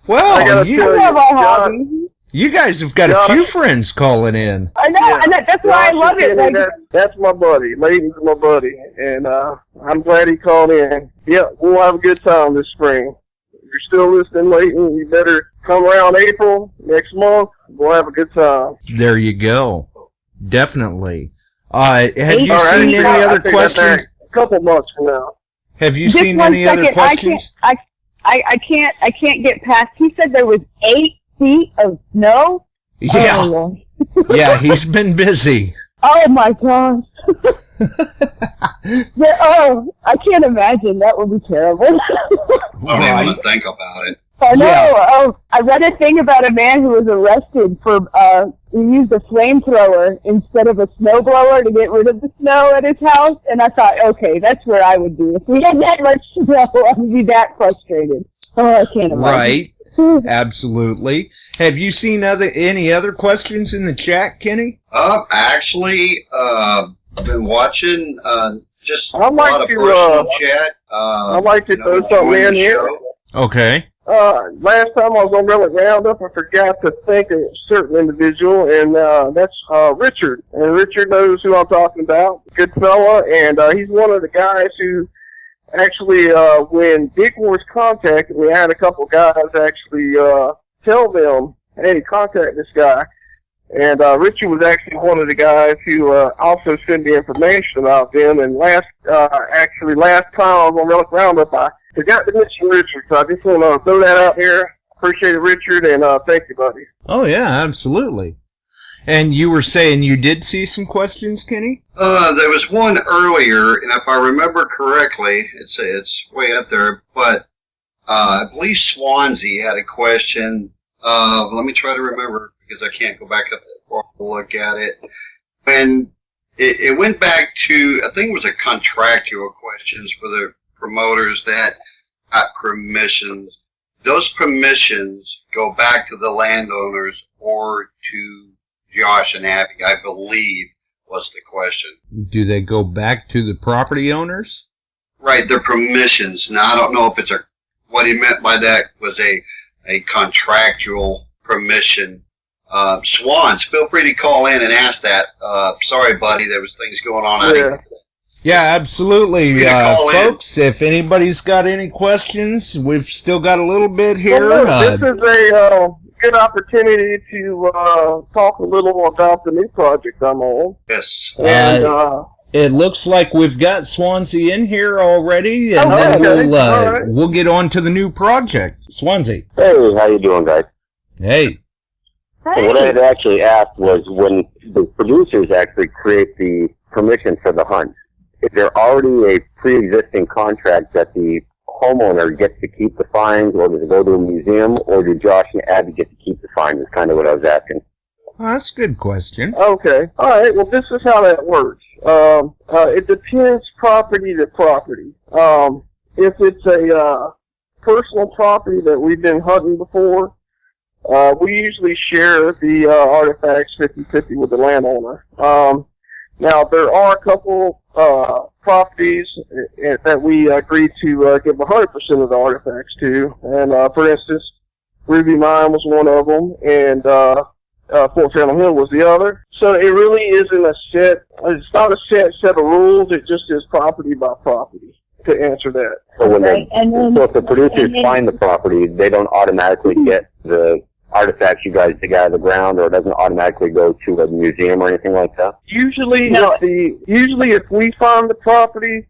Well, John, you guys have got a few friends calling in. I know, and that's why I love it. Like, that's my buddy. Leighton's my buddy, and I'm glad he called in. Yeah, we'll have a good time this spring. If you're still listening, Leighton, you better come around April next month. We'll have a good time. There you go. Definitely. Have you All right, seen any I other think that's questions? a couple months from now. Have you just seen one any second. other questions? I can't get past. He said there was 8 feet of snow. Yeah. Oh, Yeah, he's been busy. oh my gosh. I can't imagine. That would be terrible. I don't even want to think about it. I know. Yeah. Oh, I read a thing about a man who was arrested for he used a flamethrower instead of a snowblower to get rid of the snow at his house, and I thought, okay, that's where I would be if we had that much snow. I would be that frustrated. Oh, I can't imagine. Right. Absolutely. Have you seen any other questions in the chat, Kenny? Actually, I've been watching just a I'd like lot of to, personal chat. I'd like to throw enjoying something in the here. show. Okay. Last time I was on Relic Roundup, I forgot to thank a certain individual, and that's Richard. And Richard knows who I'm talking about. Good fella, and he's one of the guys who actually, when Big Wars contacted me, I had a couple guys actually tell them, hey, contact this guy. And Richard was actually one of the guys who also sent me information about them. And last time I was on Relic Roundup, I forgot to mention Richard, so I just want to throw that out here. Appreciate it, Richard, and thank you, buddy. Oh, yeah, absolutely. And you were saying you did see some questions, Kenny? There was one earlier, and if I remember correctly, it's way up there, but I believe Swansea had a question. Let me try to remember, because I can't go back up that far to look at it. When it went back to, I think it was a contractual questions for the promoters that got permissions. Those permissions go back to the landowners or to Josh and Abby, I believe, was the question. Do they go back to the property owners? Right, their permissions. Now, I don't know if what he meant by that was a contractual permission. Swans, feel free to call in and ask that. Sorry, buddy, there was things going on out here. Yeah, absolutely, call folks. If anybody's got any questions, we've still got a little bit here. Well, this is a good opportunity to talk a little about the new project I'm on. Yes. And it looks like we've got Swansea in here already, and then we'll get on to the new project. Swansea. Hey, how you doing, guys? Hey. So what I had actually asked was when the producers actually create the permission for the hunt, is there already a pre-existing contract that the homeowner gets to keep the finds, or does it go to a museum, or do Josh and Abby get to keep the finds? Is kind of what I was asking. Oh, that's a good question. Okay. All right. Well, this is how that works. It depends property to property. If it's a personal property that we've been hunting before, we usually share the artifacts 50-50 with the landowner. Now, there are a couple properties that we agreed to give 100% of the artifacts to. And, for instance, Ruby Mine was one of them, and Fort Phantom Hill was the other. So it really isn't it's not a set of rules, it just is property by property to answer that. So when so if the producers find the property, they don't automatically get the artifacts you guys dig out of the ground, or it doesn't automatically go to a museum or anything like that? Usually if we find the property,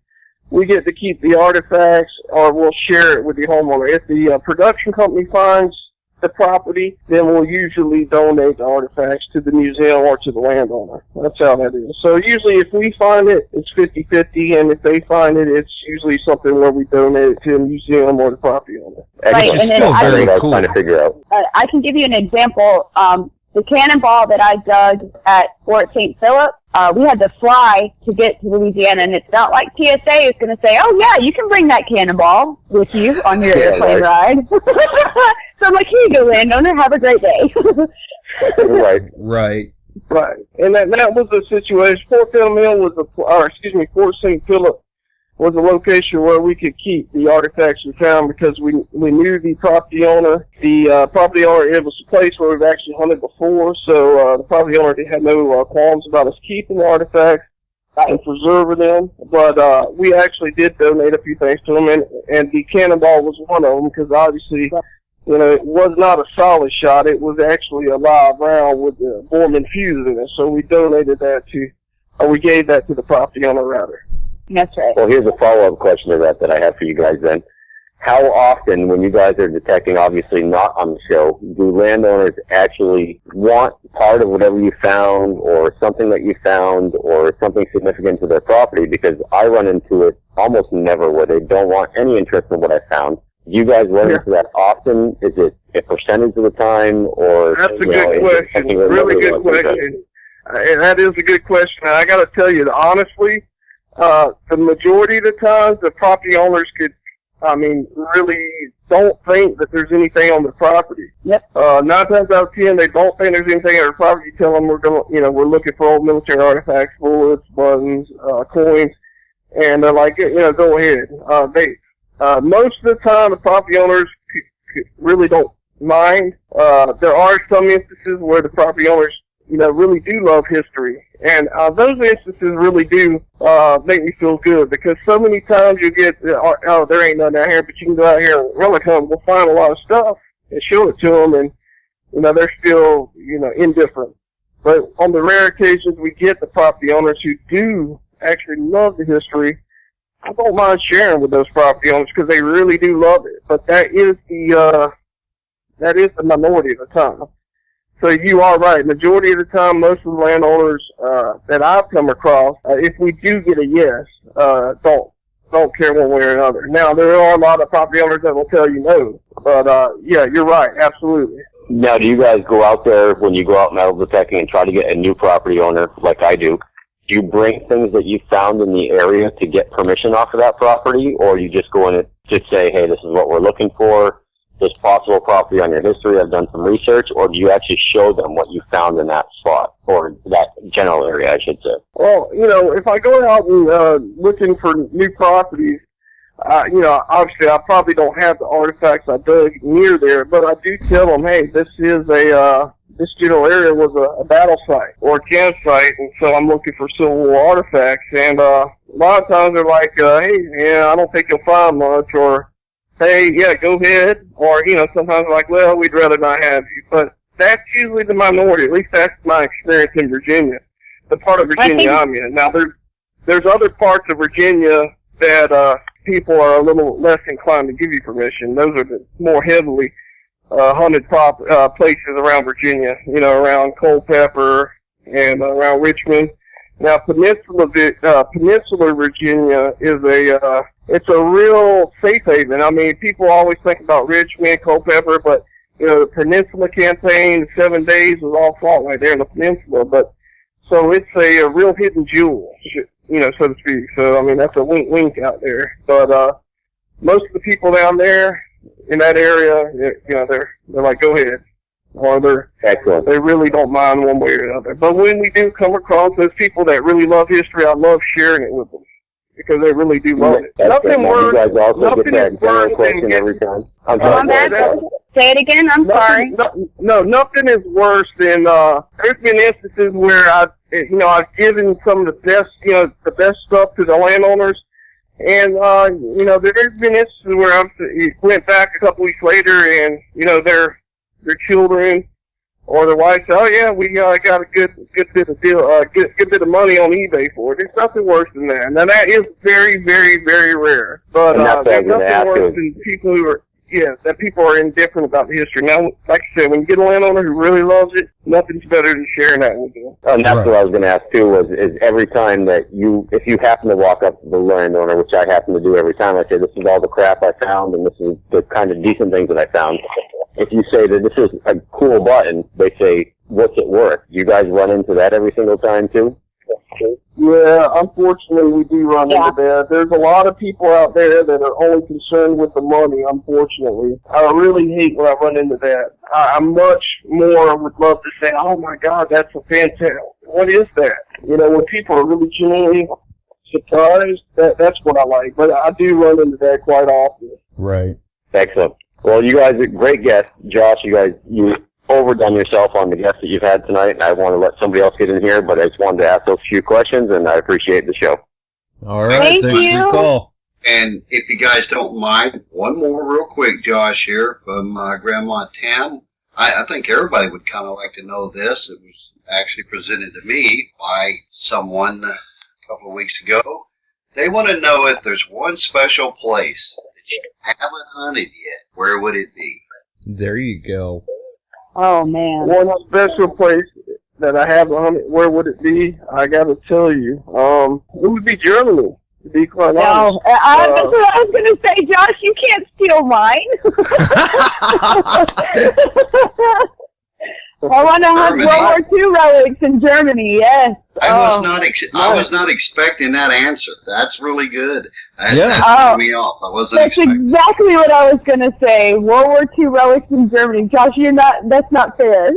we get to keep the artifacts, or we'll share it with the homeowner. If the production company finds the property, then we'll usually donate the artifacts to the museum or to the landowner. That's how that is. So usually if we find it, it's 50-50, and if they find it, it's usually something where we donate it to a museum or the property owner. Right, Which is still very cool. Trying to figure out. I can give you an example. The cannonball that I dug at Fort St. Philip, we had to fly to get to Louisiana, and it's not like TSA is going to say, oh, yeah, you can bring that cannonball with you on your airplane ride. So I'm like, here you go, landowner, have a great day. Right. Right. And that was the situation. Fort Phantom Hill was Fort St. Philip was a location where we could keep the artifacts we found because we knew the property owner. The property owner, it was a place where we've actually hunted before, so the property owner had no qualms about us keeping the artifacts and preserving them. But we actually did donate a few things to them, and the cannonball was one of them because obviously, it was not a solid shot. It was actually a live round with the Borman fuse in it. So we donated that we gave that to the property owner rather. That's right. Well, here's a follow-up question to that I have for you guys then. How often, when you guys are detecting, obviously not on the show, do landowners actually want part of whatever you found, or something that you found, or something significant to their property? Because I run into it almost never where they don't want any interest in what I found. Do you guys run into that often? Is it a percentage of the time, or... That's a good question. Really good question. And that is a good question. And I got to tell you that honestly, the majority of the times, the property owners really don't think that there's anything on the property. Yep. 9 times out of 10, they don't think there's anything on the property. You tell them we're looking for old military artifacts, bullets, buttons, coins, and they're like, go ahead. Most of the time, the property owners really don't mind. There are some instances where the property owners, really do love history. And those instances really do make me feel good, because so many times you get, there ain't nothing out here, but you can go out here and relic hunt. We'll find a lot of stuff and show it to them, and, they're still, indifferent. But on the rare occasions we get the property owners who do actually love the history, I don't mind sharing with those property owners because they really do love it. But that is the minority of the time. So you are right. Majority of the time, most of the landowners that I've come across, if we do get a yes, don't care one way or another. Now, there are a lot of property owners that will tell you no. But, yeah, you're right. Absolutely. Now, do you guys go out there, when you go out metal detecting and try to get a new property owner, like I do you bring things that you found in the area to get permission off of that property, or you just go in and just say, hey, this is what we're looking for, this possible property on your history, I've done some research, or do you actually show them what you found in that spot, or that general area, I should say? Well, if I go out and looking for new properties, obviously I probably don't have the artifacts I dug near there, but I do tell them, hey, this is this general area was a battle site or a campsite, and so I'm looking for Civil War artifacts. And a lot of times they're like, hey, yeah, I don't think you'll find much, or hey, yeah, go ahead. Or, sometimes like, well, we'd rather not have you. But that's usually the minority. At least that's my experience in Virginia, the part of Virginia I'm in. Now, there's other parts of Virginia that people are a little less inclined to give you permission. Those are the more heavily hunted places around Virginia, around Culpeper and around Richmond. Now, Peninsular Virginia is it's a real safe haven. I mean, people always think about Richmond, Culpeper, but, you know, the Peninsula campaign, 7 days was all fought right there in the Peninsula. But, so it's a real hidden jewel, you know, so to speak. So, I mean, that's a wink, wink out there. But, most of the people down there in that area, you know, they're like, go ahead. Or they really don't mind one way or another. But when we do come across those people that really love history, I love sharing it with them because they really do love it. Nothing worse. You guys also get that general question every time. Say it again. I'm sorry. No, nothing is worse than there's been instances where I've given some of the best stuff to the landowners, and there's been instances where I went back a couple weeks later, and their children or their wife say, "Oh yeah, we got a good bit of good bit of money on eBay for it." There's nothing worse than that. Now that is very, very, very rare. But there's nothing worse than people who are that people are indifferent about the history. Now, like I said, when you get a landowner who really loves it, nothing's better than sharing that with them. And that's what I was going to ask too. Is every time that if you happen to walk up to the landowner, which I happen to do every time, I say, "This is all the crap I found, and this is the kind of decent things that I found." If you say that this is a cool button, they say, "What's it worth?" You guys run into that every single time too? Yeah, unfortunately we do run into that. There's a lot of people out there that are only concerned with the money, unfortunately. I really hate when I run into that. I much more would love to say, "Oh my God, that's a fantastic, what is that?" When people are really genuinely surprised, that's what I like. But I do run into that quite often. Right. Excellent. Well, you guys are great guests. Josh, you overdone yourself on the guests that you've had tonight, and I want to let somebody else get in here, but I just wanted to ask those few questions, and I appreciate the show. All right, thanks for your call. And if you guys don't mind, one more real quick, Josh, here from Grandma Tam. I think everybody would kind of like to know this. It was actually presented to me by someone a couple of weeks ago. They want to know if there's one special place that you haven't hunted yet. Where would it be? There you go. Oh, man. One special place that I haven't hunted, where would it be? I got to tell you. It would be Germany, to be quite honest. That's what I was going to say, Josh. You can't steal mine. I want to hunt World War II relics in Germany, yes. I was not expecting that answer. That's really good. That threw me off. I wasn't expecting. That's exactly what I was going to say. World War II relics in Germany. Josh, that's not fair.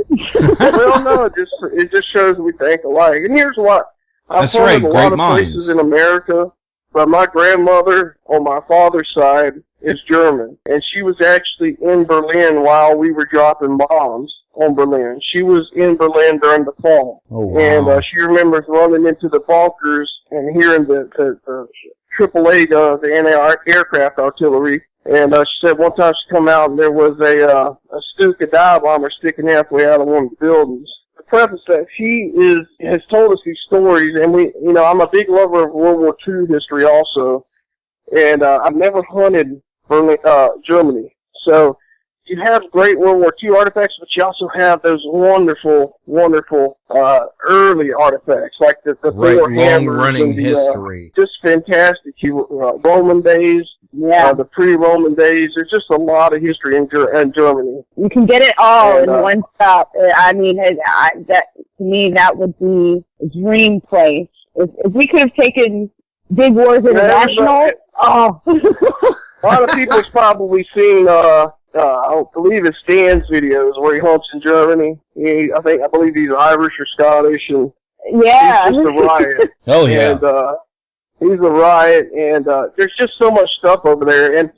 Well, no, it just shows we think alike. And here's what. I've hunted a lot of places in America, but my grandmother on my father's side is German, and she was actually in Berlin while we were dropping bombs on Berlin. She was in Berlin during the fall. Oh, wow. And she remembers running into the bunkers and hearing the AAA, the anti-aircraft artillery. And she said one time she come out and there was a Stuka dive bomber sticking halfway out of one of the buildings. To preface that, she has told us these stories, and I'm a big lover of World War II history also. And I've never hunted Germany. So you have great World War II artifacts, but you also have those wonderful, wonderful early artifacts, like the four hammers. Long-running history. Just fantastic. Roman days, the pre-Roman days. There's just a lot of history in Germany. You can get it all in one stop. I mean, to me, that would be a dream place. If we could have taken Big Wars International, a lot of people's probably seen, I believe it's Stan's videos where he hunts in Germany. I believe he's Irish or Scottish, and he's just a riot. Oh yeah. And he's a riot, and there's just so much stuff over there. And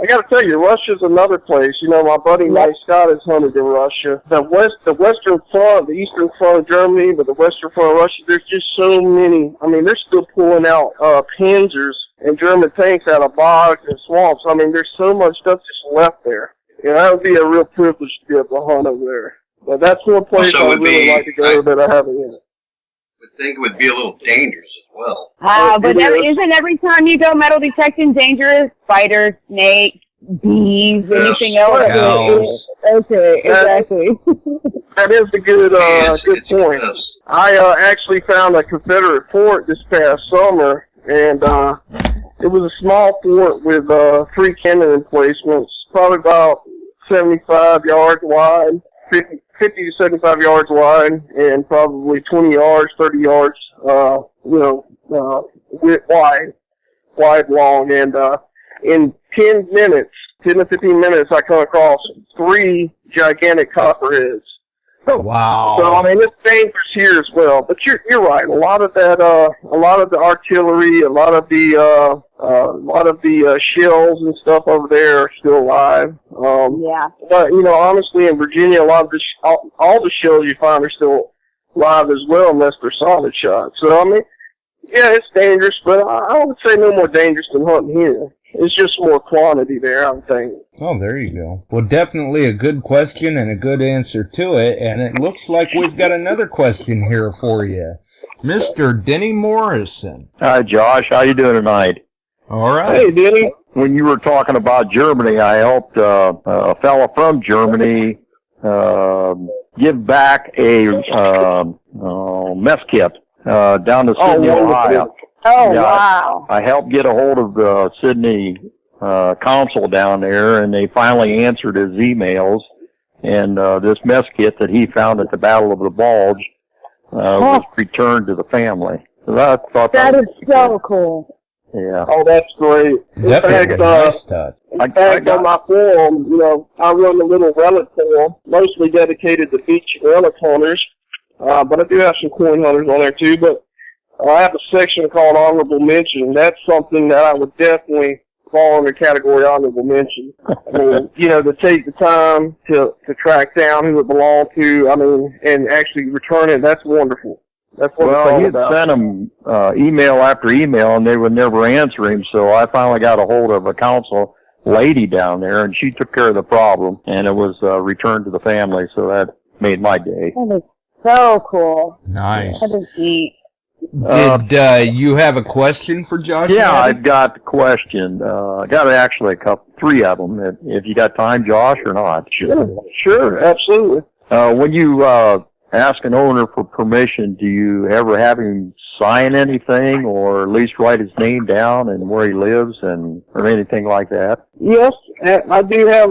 I got to tell you, Russia's another place. My buddy Mike Scott has hunted in Russia. The Western Front, the Eastern Front of Germany, but the Western Front of Russia, there's just so many. I mean, they're still pulling out Panzers and German tanks out of bogs and swamps. I mean, there's so much stuff just left there. That would be a real privilege to be able to hunt over there. But that's one place I would really like to go that I haven't yet. I would think it would be a little dangerous as well. But isn't every time you go metal detecting dangerous? Spiders, snakes, bees, anything else? Cows. Okay, exactly. That is a good point. I actually found a Confederate fort this past summer, and It was a small fort with 3 cannon emplacements, probably about 75 yards wide, 50 to 75 yards wide, and probably 20 yards, 30 yards, wide, long. And in 10 to 15 minutes, I come across 3 gigantic copperheads. Wow. So I mean, it's dangerous here as well. But you're right. A lot of the artillery, a lot of the shells and stuff over there are still alive. Yeah. But honestly, in Virginia, a lot of all the shells you find are still live as well, unless they're solid shot. So I mean, yeah, it's dangerous, but I would say no more dangerous than hunting here. It's just more quantity there, I'm thinking. Oh, there you go. Well, definitely a good question and a good answer to it, and it looks like we've got another question here for you. Mr. Denny Morrison. Hi, Josh. How you doing tonight? All right. Hey, Denny. When you were talking about Germany, I helped a fella from Germany give back a mess kit down to Sydney, Ohio. Oh, yeah, wow. I helped get a hold of the Sydney consul down there, and they finally answered his emails. And this mess kit that he found at the Battle of the Bulge was returned to the family. So I thought that is so cool. Yeah. Oh, that's great. Definitely nice touch. In fact, on my forum, I run a little relic forum, mostly dedicated to beach relic hunters, but I do have some coin hunters on there too. But I have a section called Honorable Mention. That's something that I would definitely fall in the category honorable mention. I mean, to take the time to track down who it belonged to, and actually return it, that's wonderful. That's what well, he had sent them email after email, and they would never answer him, so I finally got a hold of a council lady down there, and she took care of the problem, and it was returned to the family, so that made my day. That is so cool. Nice. That is neat. Did you have a question for Josh? Yeah, I've got a question. I got actually 3 of them, if you got time, Josh, or not. Sure, absolutely. When you ask an owner for permission, do you ever have him sign anything, or at least write his name down and where he lives, or anything like that? Yes, I do have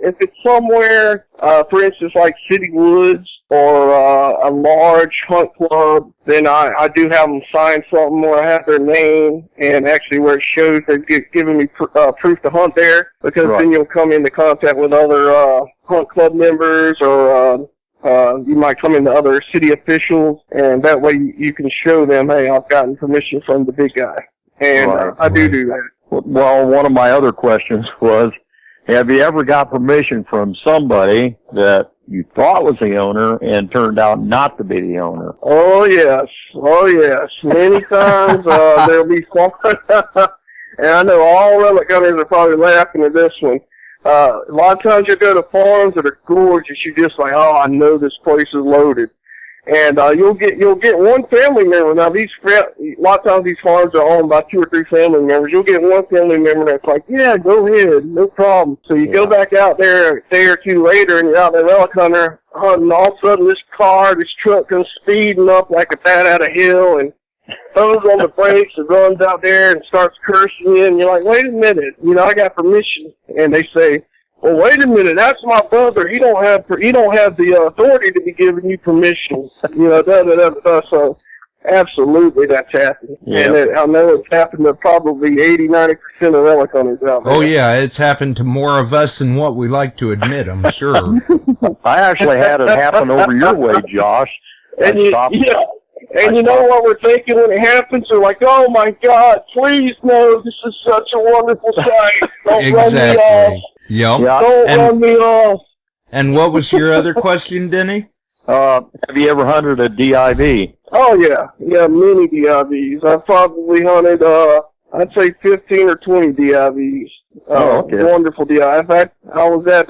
if it's somewhere, for instance, like City Woods or a large hunt club, then I do have them sign something where I have their name and actually where it shows they've given me proof to hunt there, because then you'll come into contact with other hunt club members, or you might come into other city officials, and that way you can show them, hey, I've gotten permission from the big guy. And I do that. Well, one of my other questions was, have you ever got permission from somebody that you thought was the owner and turned out not to be the owner? Oh, yes. Many times there'll be someone, and I know all relic hunters are probably laughing at this one. A lot of times you'll go to farms that are gorgeous. You're just like, oh, I know this place is loaded. And you'll get one family member. Now, a lot of times these farms are owned by 2 or 3 family members. You'll get one family member that's like, yeah, go ahead, no problem. So you go back out there a day or 2 later, and you're out there relic hunter hunting. All of a sudden, this truck goes speeding up like a bat out of hill, and throws on the brakes and runs out there and starts cursing you. And you're like, wait a minute, I got permission. And they say, well, wait a minute, that's my brother. He don't have the authority to be giving you permission. So absolutely that's happened. Yeah. And I know it's happened to probably 80-90% of relic hunters out there. Oh, yeah, it's happened to more of us than what we like to admit, I'm sure. I actually had it happen over your way, Josh. And you know what we're thinking when it happens? We're like, oh my God, please no, this is such a wonderful sight. Don't run me off. Yep. Don't run me off. And what was your other question, Denny? Have you ever hunted a DIV? Oh yeah, many DIVs. I've probably hunted, I'd say 15 or 20 DIVs. Okay. Wonderful DIV. In fact, I was at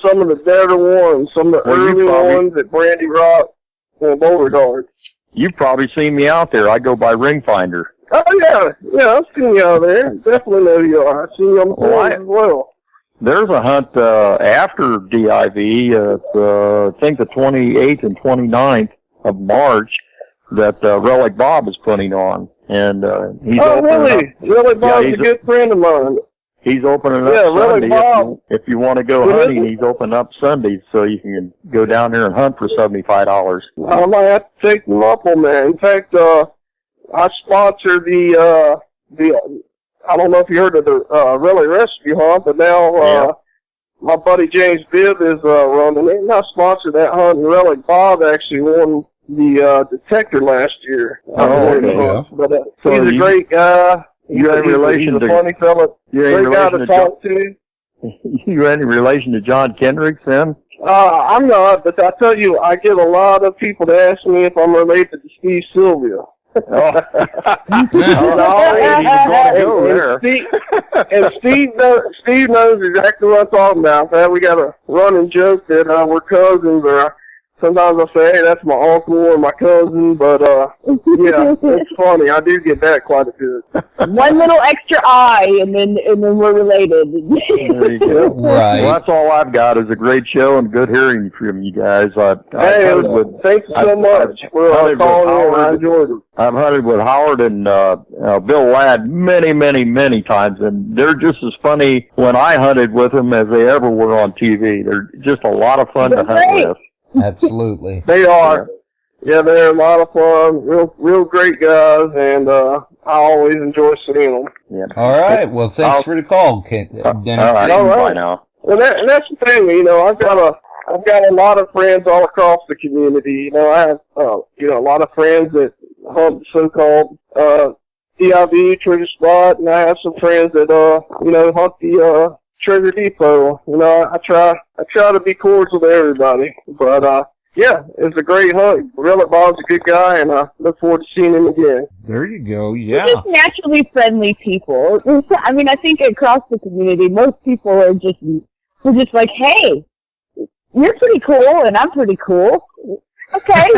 some of the better ones, some of the early ones at Brandy Rock and Boulder Guard. You've probably seen me out there. I go by Ring Finder. Oh yeah, I've seen you out there. Definitely know who you are. I've seen you on the forum as well. There's a hunt after DIV, I think the 28th and 29th of March, that Relic Bob is putting on. and he's Oh, really? up, Really, Bob's he's a good friend of mine. He's opening up really, Sunday. Bob. If you want to go hunting, he's opening up Sundays, so you can go down there and hunt for $75. I might have to take them up on that. In fact, I sponsor the I don't know if you heard of the RELIC Rescue Hunt, but now my buddy James Bibb is running it, and I sponsor that hunt. And RELIC Bob actually won the detector last year. But he's a great guy. You have any relation to funny fella? Great guy to talk to. You any relation to John Kendricks, then? I'm not, but I tell you, I get a lot of people to ask me if I'm related to Steve Sylvia. Steve knows exactly what I'm talking about. In fact, we got a running joke that we're cousins, or sometimes I say, hey, that's my uncle or my cousin, but yeah, it's funny. I do get that quite a bit. One little extra eye, and then we're related. There you go. Right. Well, that's all I've got is a great show and good hearing from you guys. Thanks so much for calling in. I enjoyed it. I've hunted with Howard and Bill Ladd many times, and they're just as funny when I hunted with them as they ever were on TV. They're just a lot of fun to hunt with. Absolutely. They are. Yeah, they're a lot of fun. Real great guys, and I always enjoy seeing them. Yeah. All right. Well, thanks for the call, Dennis. All right. Bye now. Well, that's the thing. You know, I've got a lot of friends all across the community. You know, I have a lot of friends that hunt the so-called DIV treasure spot, and I have some friends that hunt the Treasure Depot. You know, I try to be cordial to everybody, but yeah, it's a great hunt. RELIC Bob's a good guy, and I look forward to seeing him again. There you go. Yeah. We're just naturally friendly people. I mean, I think across the community, most people are just like, hey, you're pretty cool, and I'm pretty cool. Okay.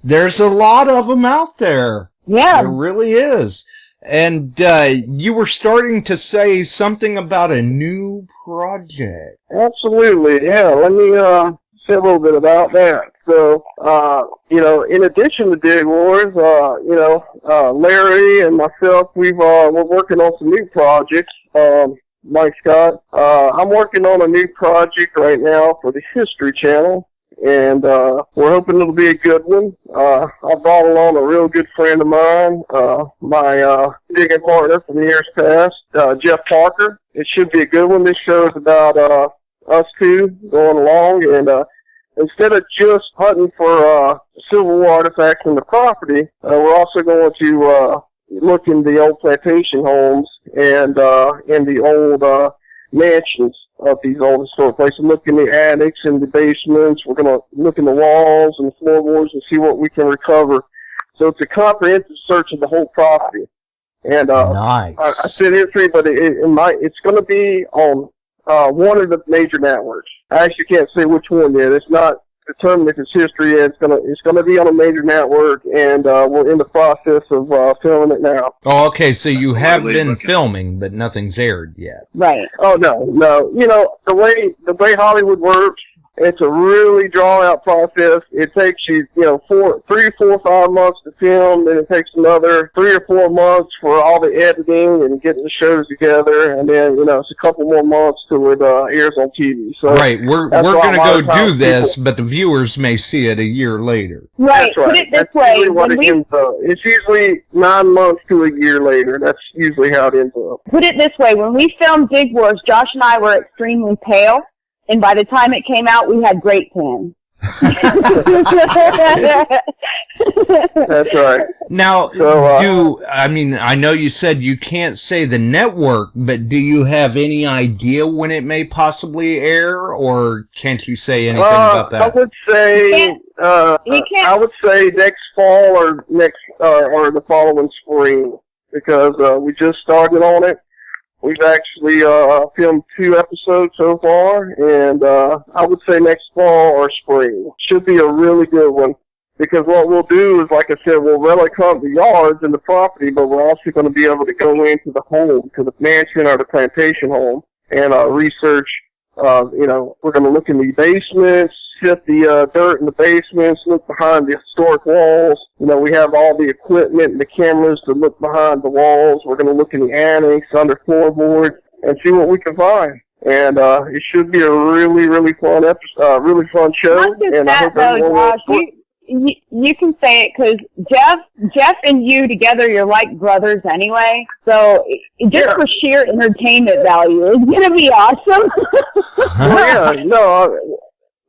There's a lot of them out there. Yeah. There really is. And you were starting to say something about a new project. Absolutely, yeah. Let me say a little bit about that. So, in addition to Dig Wars, Larry and myself, we're working on some new projects. Mike Scott, I'm working on a new project right now for the History Channel. And we're hoping it'll be a good one. I brought along a real good friend of mine, my digging partner from years past, Jeff Parker. It should be a good one. This show is about us two going along, and instead of just hunting for Civil War artifacts in the property, we're also going to look in the old plantation homes and in the old mansions of these old historic places. Look in the attics and the basements. We're going to look in the walls and the floorboards and see what we can recover. So it's a comprehensive search of the whole property. And nice. I said history, but it's going to be on one of the major networks. I actually can't say which one yet. It's not determined if it's history yet. It's going to be on a major network, and we're in the process of filming it now. Oh, okay. So you have been filming, but nothing's aired yet. Right. Oh no. You know, the way Hollywood works, it's a really drawn out process. It takes you, 3 or 4 or 5 months to film, then it takes another 3 or 4 months for all the editing and getting the shows together, and then it's a couple more months till it airs on TV. So right, we're going to go do this, but the viewers may see it a year later. Right. That's right. Put it this That's way: usually it's usually 9 months to a year later. That's usually how it ends up. Put it this way: when we filmed Dig Wars, Josh and I were extremely pale. And by the time it came out, we had great tan. That's right. Now, I know you said you can't say the network, but do you have any idea when it may possibly air, or can't you say anything about that? I would say next fall or or the following spring, because we just started on it. We've actually filmed 2 episodes so far, and I would say next fall or spring. Should be a really good one, because what we'll do is, like I said, we'll relic hunt the yards and the property, but we're also going to be able to go into the home, to the mansion or the plantation home, and research. We're going to look in the basements, sift the dirt in the basements, look behind the historic walls. You know, we have all the equipment and the cameras to look behind the walls. We're going to look in the annex, under floorboards, and see what we can find. And it should be a really, really fun episode, really fun show. Not just and that, I hope though, everyone Josh. You can say it because Jeff and you together, you're like brothers anyway. So just for sheer entertainment value, it's gonna be awesome.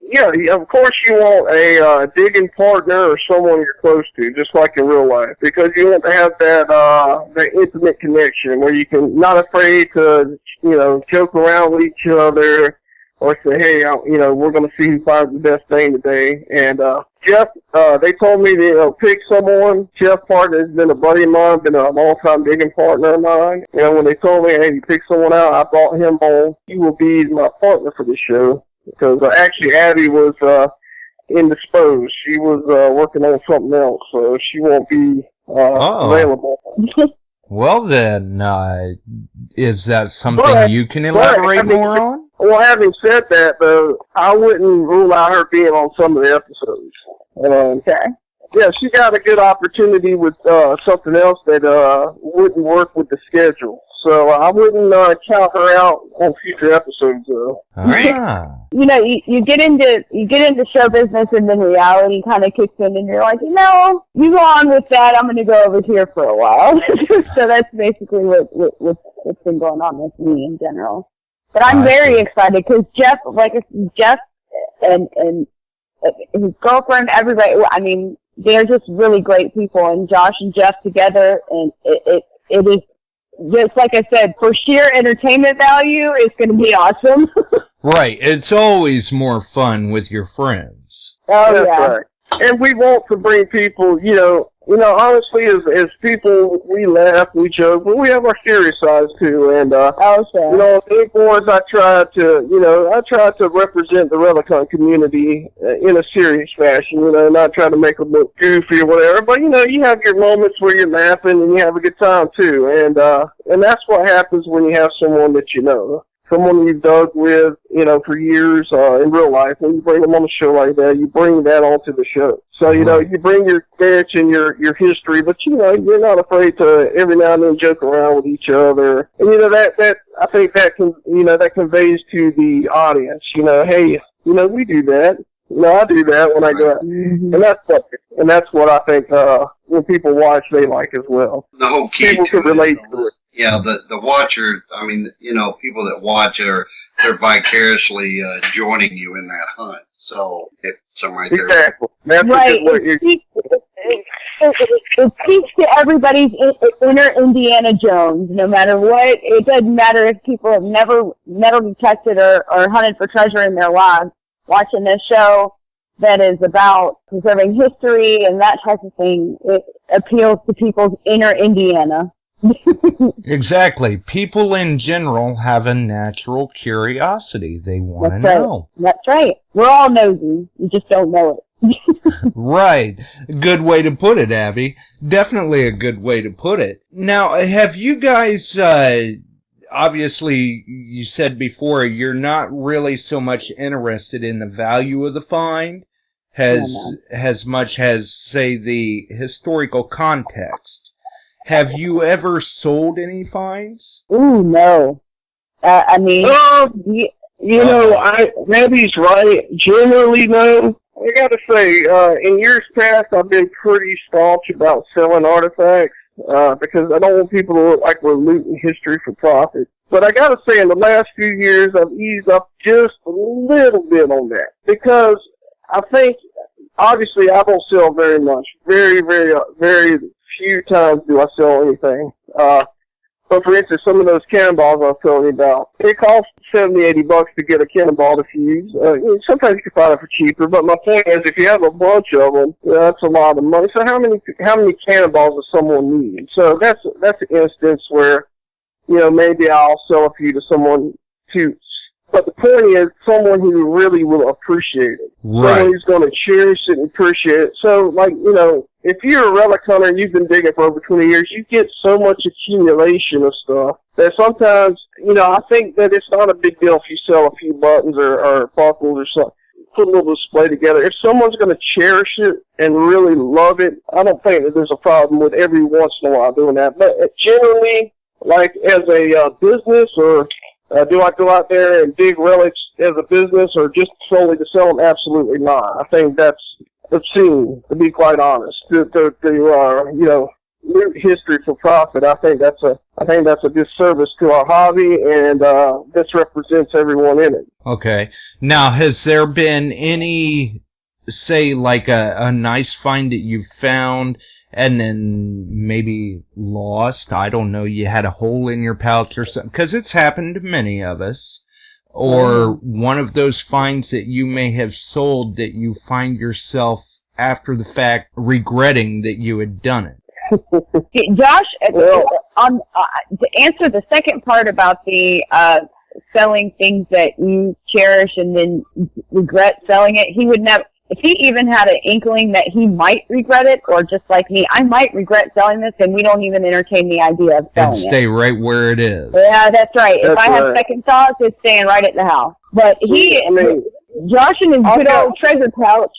Yeah, of course you want a digging partner or someone you're close to, just like in real life, because you want to have that intimate connection where you can not afraid to joke around with each other. Or say, hey, we're going to see who finds the best thing today. And Jeff, they told me to pick someone. Jeff Partner has been a buddy of mine, been a long-time digging partner of mine. And when they told me, hey, you pick someone out, I brought him on. He will be my partner for the show. Because actually, Abby was indisposed. She was working on something else, so she won't be available. Well, then, is that something you can elaborate more on? Well, having said that, though, I wouldn't rule out her being on some of the episodes. Okay. Yeah, she got a good opportunity with something else that wouldn't work with the schedule. So I wouldn't count her out on future episodes, though. You get into show business, and then reality kind of kicks in, and you're like, you go on with that. I'm going to go over here for a while. So that's basically what's been going on with me in general. But I'm very excited because Jeff and his girlfriend, everybody. I mean, they're just really great people, and Josh and Jeff together, and it is. Just like I said, for sheer entertainment value, it's going to be awesome. Right. It's always more fun with your friends. Oh, that's right. And we want to bring people, honestly, as people, we laugh, we joke, but we have our serious sides too. And, big boys, I try to represent the Relicon community in a serious fashion, not try to make them look goofy or whatever. But, you have your moments where you're laughing and you have a good time too. And that's what happens when you have someone that someone you've dug with, for years in real life. When you bring them on a show like that, you bring that onto the show. So, you bring your sketch and your history, but, you're not afraid to every now and then joke around with each other. And, that I think that that conveys to the audience, hey, we do that. I do that when I go out. And that's what I think when people watch, they like as well. The whole key people can relate to it. Yeah, the watcher, people that watch it they're vicariously joining you in that hunt. So it's right there. Exactly. That's right. It speaks to everybody's inner Indiana Jones, no matter what. It doesn't matter if people have never metal detected or hunted for treasure in their lives. Watching this show that is about preserving history and that type of thing, it appeals to people's inner Indiana. Exactly. People in general have a natural curiosity. They want to know. That's right. We're all nosy. You just don't know it. Right. Good way to put it, Abby. Definitely a good way to put it. Now, have you guys, obviously, you said before, you're not really so much interested in the value of the find as much as, say, the historical context. Have you ever sold any finds? Ooh, no. Abby's right. Generally, no. I gotta say, in years past, I've been pretty staunch about selling artifacts, because I don't want people to look like we're looting history for profit. But I gotta say, in the last few years, I've eased up just a little bit on that. Because I think, obviously, I don't sell very much. Very, very, very few times do I sell anything. But for instance, some of those cannonballs I was telling you about, it costs $70-80 to get a cannonball to fuse. Sometimes you can find it for cheaper, but my point is, if you have a bunch of them, that's a lot of money. So how many cannonballs does someone need? So that's an instance where, maybe I'll sell a few to someone too. But the point is, someone who really will appreciate it. Right. Someone who's going to cherish it and appreciate it. So, if you're a relic hunter and you've been digging for over 20 years, you get so much accumulation of stuff that sometimes, I think that it's not a big deal if you sell a few buttons or buckles or something. put a little display together. If someone's going to cherish it and really love it, I don't think that there's a problem with every once in a while doing that. But generally, like as a business, or do I go out there and dig relics as a business, or just solely to sell them? Absolutely not. I think that's obscene, to be quite honest. To you know, loot history for profit. I think that's a disservice to our hobby, and this represents everyone in it. Okay. Now, has there been any, say, like a nice find that you found and then maybe lost? I don't know, you had a hole in your pouch or something, because it's happened to many of us. Or one of those finds that you may have sold that you find yourself after the fact regretting that you had done it. Josh, to answer the second part about the selling things that you cherish and then regret selling it, he would never. If he even had an inkling that he might regret it, or just like me, I might regret selling this, and we don't even entertain the idea of selling it. And stay right where it is. Yeah, that's right. If I have second thoughts, it's staying right at the house. But Josh in his good old treasure pouch,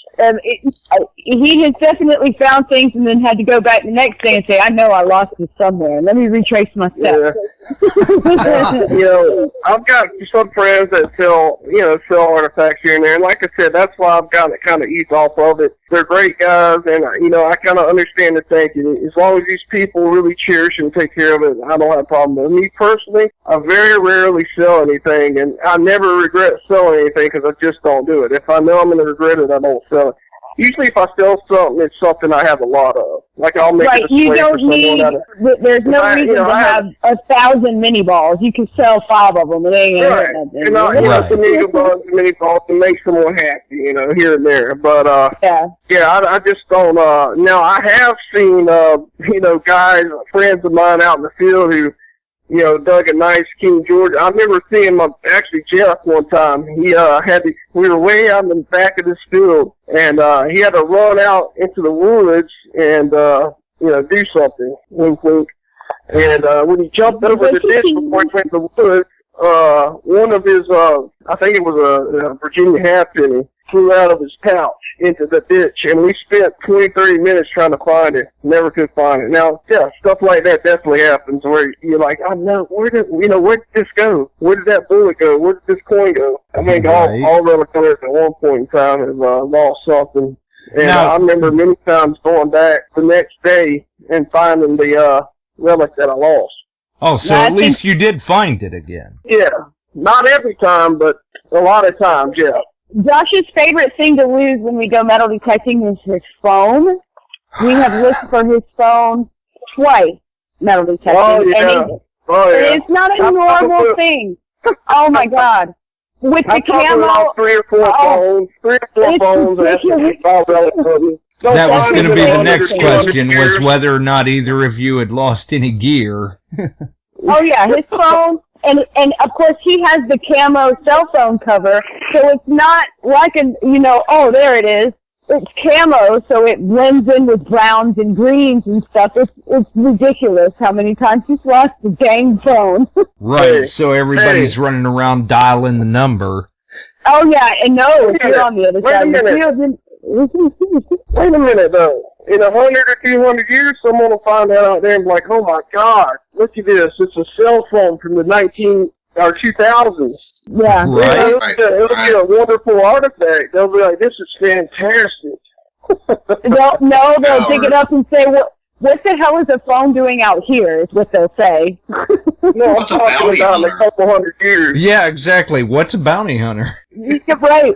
he has definitely found things and then had to go back the next day and say, I know I lost it somewhere. Let me retrace my steps. Yeah. You know, I've got some friends that sell artifacts here and there. And like I said, that's why I've got to kind of ease off of it. They're great guys, and, you know, I kind of understand the thinking. As long as these people really cherish and take care of it, I don't have a problem. But me personally, I very rarely sell anything, and I never regret selling anything because I just don't do it. If I know I'm going to regret it, I don't sell it. Usually if I sell something, it's something I have a lot of. Like I'll make a display for someone. There's no reason to have 1,000 mini balls. You can sell 5 of them. It ain't gonna hurt nothing. And I have some mini balls to make someone happy, you know, here and there. But I just don't. Now I have seen, you know, guys, friends of mine out in the field who, you know, dug a nice King George. I remember seeing actually Jeff one time. He we were way out in the back of this field, and he had to run out into the woods and you know, do something. Wink, wink. And when he jumped over the ditch before he went to the woods, one of his I think it was a Virginia halfpenny flew out of his pouch into the ditch, and we spent 20-30 minutes trying to find it. Never could find it. Now, yeah, stuff like that definitely happens where you're like, I know, where did this go? Where did that bullet go? Where did this coin go? I think all relic hunters at one point in time have lost something. And I remember many times going back the next day and finding the relic that I lost. Oh, so at least you did find it again. Yeah. Not every time, but a lot of times, yeah. Josh's favorite thing to lose when we go metal detecting is his phone. We have looked for his phone twice metal detecting. Oh, yeah. And it's not a normal thing. Oh, my God. With the camo. Three or four phones. That was going to be the next question, was whether or not either of you had lost any gear. Oh, yeah, his phone. And of course he has the camo cell phone cover, so it's not like oh, there it is. It's camo, so it blends in with browns and greens and stuff. It's ridiculous how many times he's lost the dang phone. Right, so everybody's running around dialing the number. Oh yeah, and no, if you're on the other side of the field. Wait a minute, though. In 100 or 200 years, someone will find that out there and be like, oh my God, look at this. It's a cell phone from the 2000s. Yeah. Right. It'll be a wonderful artifact. They'll be like, this is fantastic. They'll dig it up and say, what the hell is a phone doing out here, is what they'll say. No, I'm talking about in a couple hundred years. Yeah, exactly. What's a bounty hunter? Right.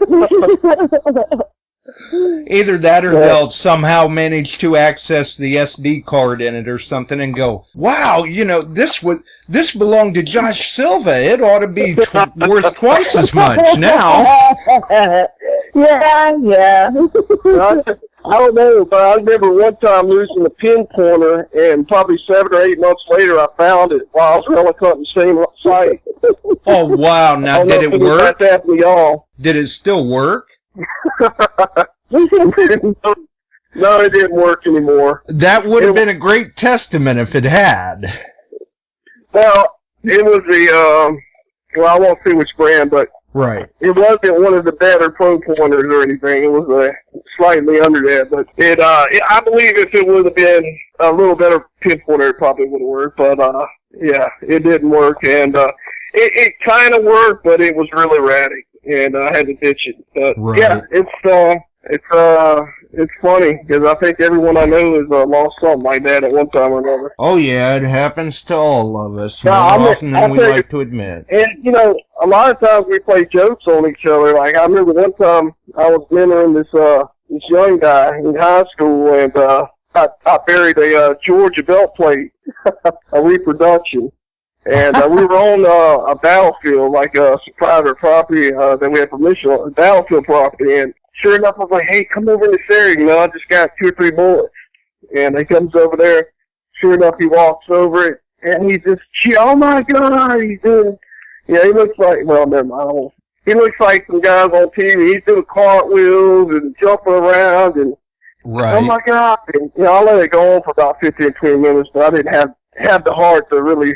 Either that or they'll somehow manage to access the SD card in it or something and go, wow, this belonged to Josh Silva. It ought to be worth twice as much now. Yeah. I don't know, but I remember one time losing a pin pointer, and probably 7 or 8 months later I found it while I was relic hunting the same site. Oh, wow. Now, did it work? Did it still work? No, it didn't work anymore. That would have been a great testament if it had. Well, it was I won't say which brand, but Right. It wasn't one of the better pro pointers or anything. It was slightly under that, but I believe if it would have been a little better pinpointer, it probably would have worked. But yeah, it didn't work, and it kind of worked, but it was really erratic, and I had to ditch it. But Right. yeah, it's funny because I think everyone I know has lost something like that at one time or another. Oh yeah, it happens to all of us more No, often than we like to admit. And, you know, a lot of times we play jokes on each other. Like, I remember one time I was mentoring this young guy in high school, and I buried a Georgia belt plate, a reproduction. And we were on a battlefield, like some private property that we had permission on, a battlefield property. And sure enough, I was like, hey, come over in this area. You know, I just got 2 or 3 bullets. And he comes over there. Sure enough, he walks over it. And he's just, oh my God, he's doing, yeah, he looks like, well, never mind. He looks like some guys on TV. He's doing cartwheels and jumping around and, Right. oh my God. And, you know, I let it go on for about 15, 20 minutes, but I didn't have the heart to really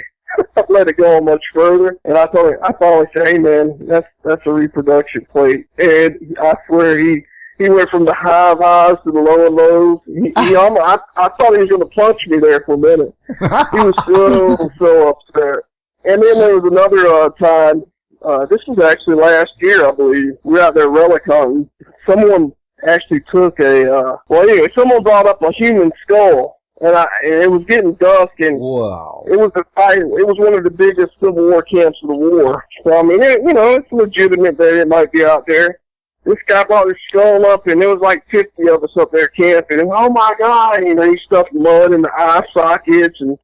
let it go on much further. And I finally said, hey man, that's a reproduction plate. And I swear he went from the high highs to the lower lows. I thought he was going to punch me there for a minute. He was so upset. And then there was another time, this was actually last year, I believe. We were out there relic hunting. Someone actually took someone brought up a human skull. And it was getting dusk, and wow. It was it was one of the biggest Civil War camps of the war. So I mean, it's legitimate that it might be out there. This guy brought his skull up, and there was like 50 of us up there camping. And oh my God, he stuffed mud in the eye sockets, and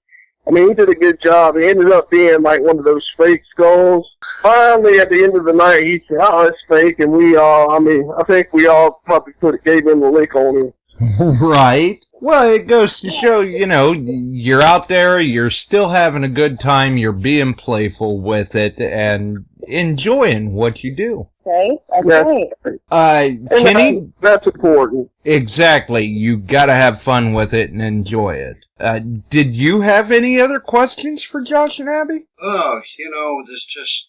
I mean, he did a good job. It ended up being like one of those fake skulls. Finally, at the end of the night, he said, "Oh, it's fake," and I think we all probably gave him the lick on him. Right. Well, it goes to show, you're out there, you're still having a good time, you're being playful with it, and enjoying what you do. Okay, that's right. Kenny? That's important. Exactly. You gotta have fun with it and enjoy it. Did you have any other questions for Josh and Abby? Oh, there's just,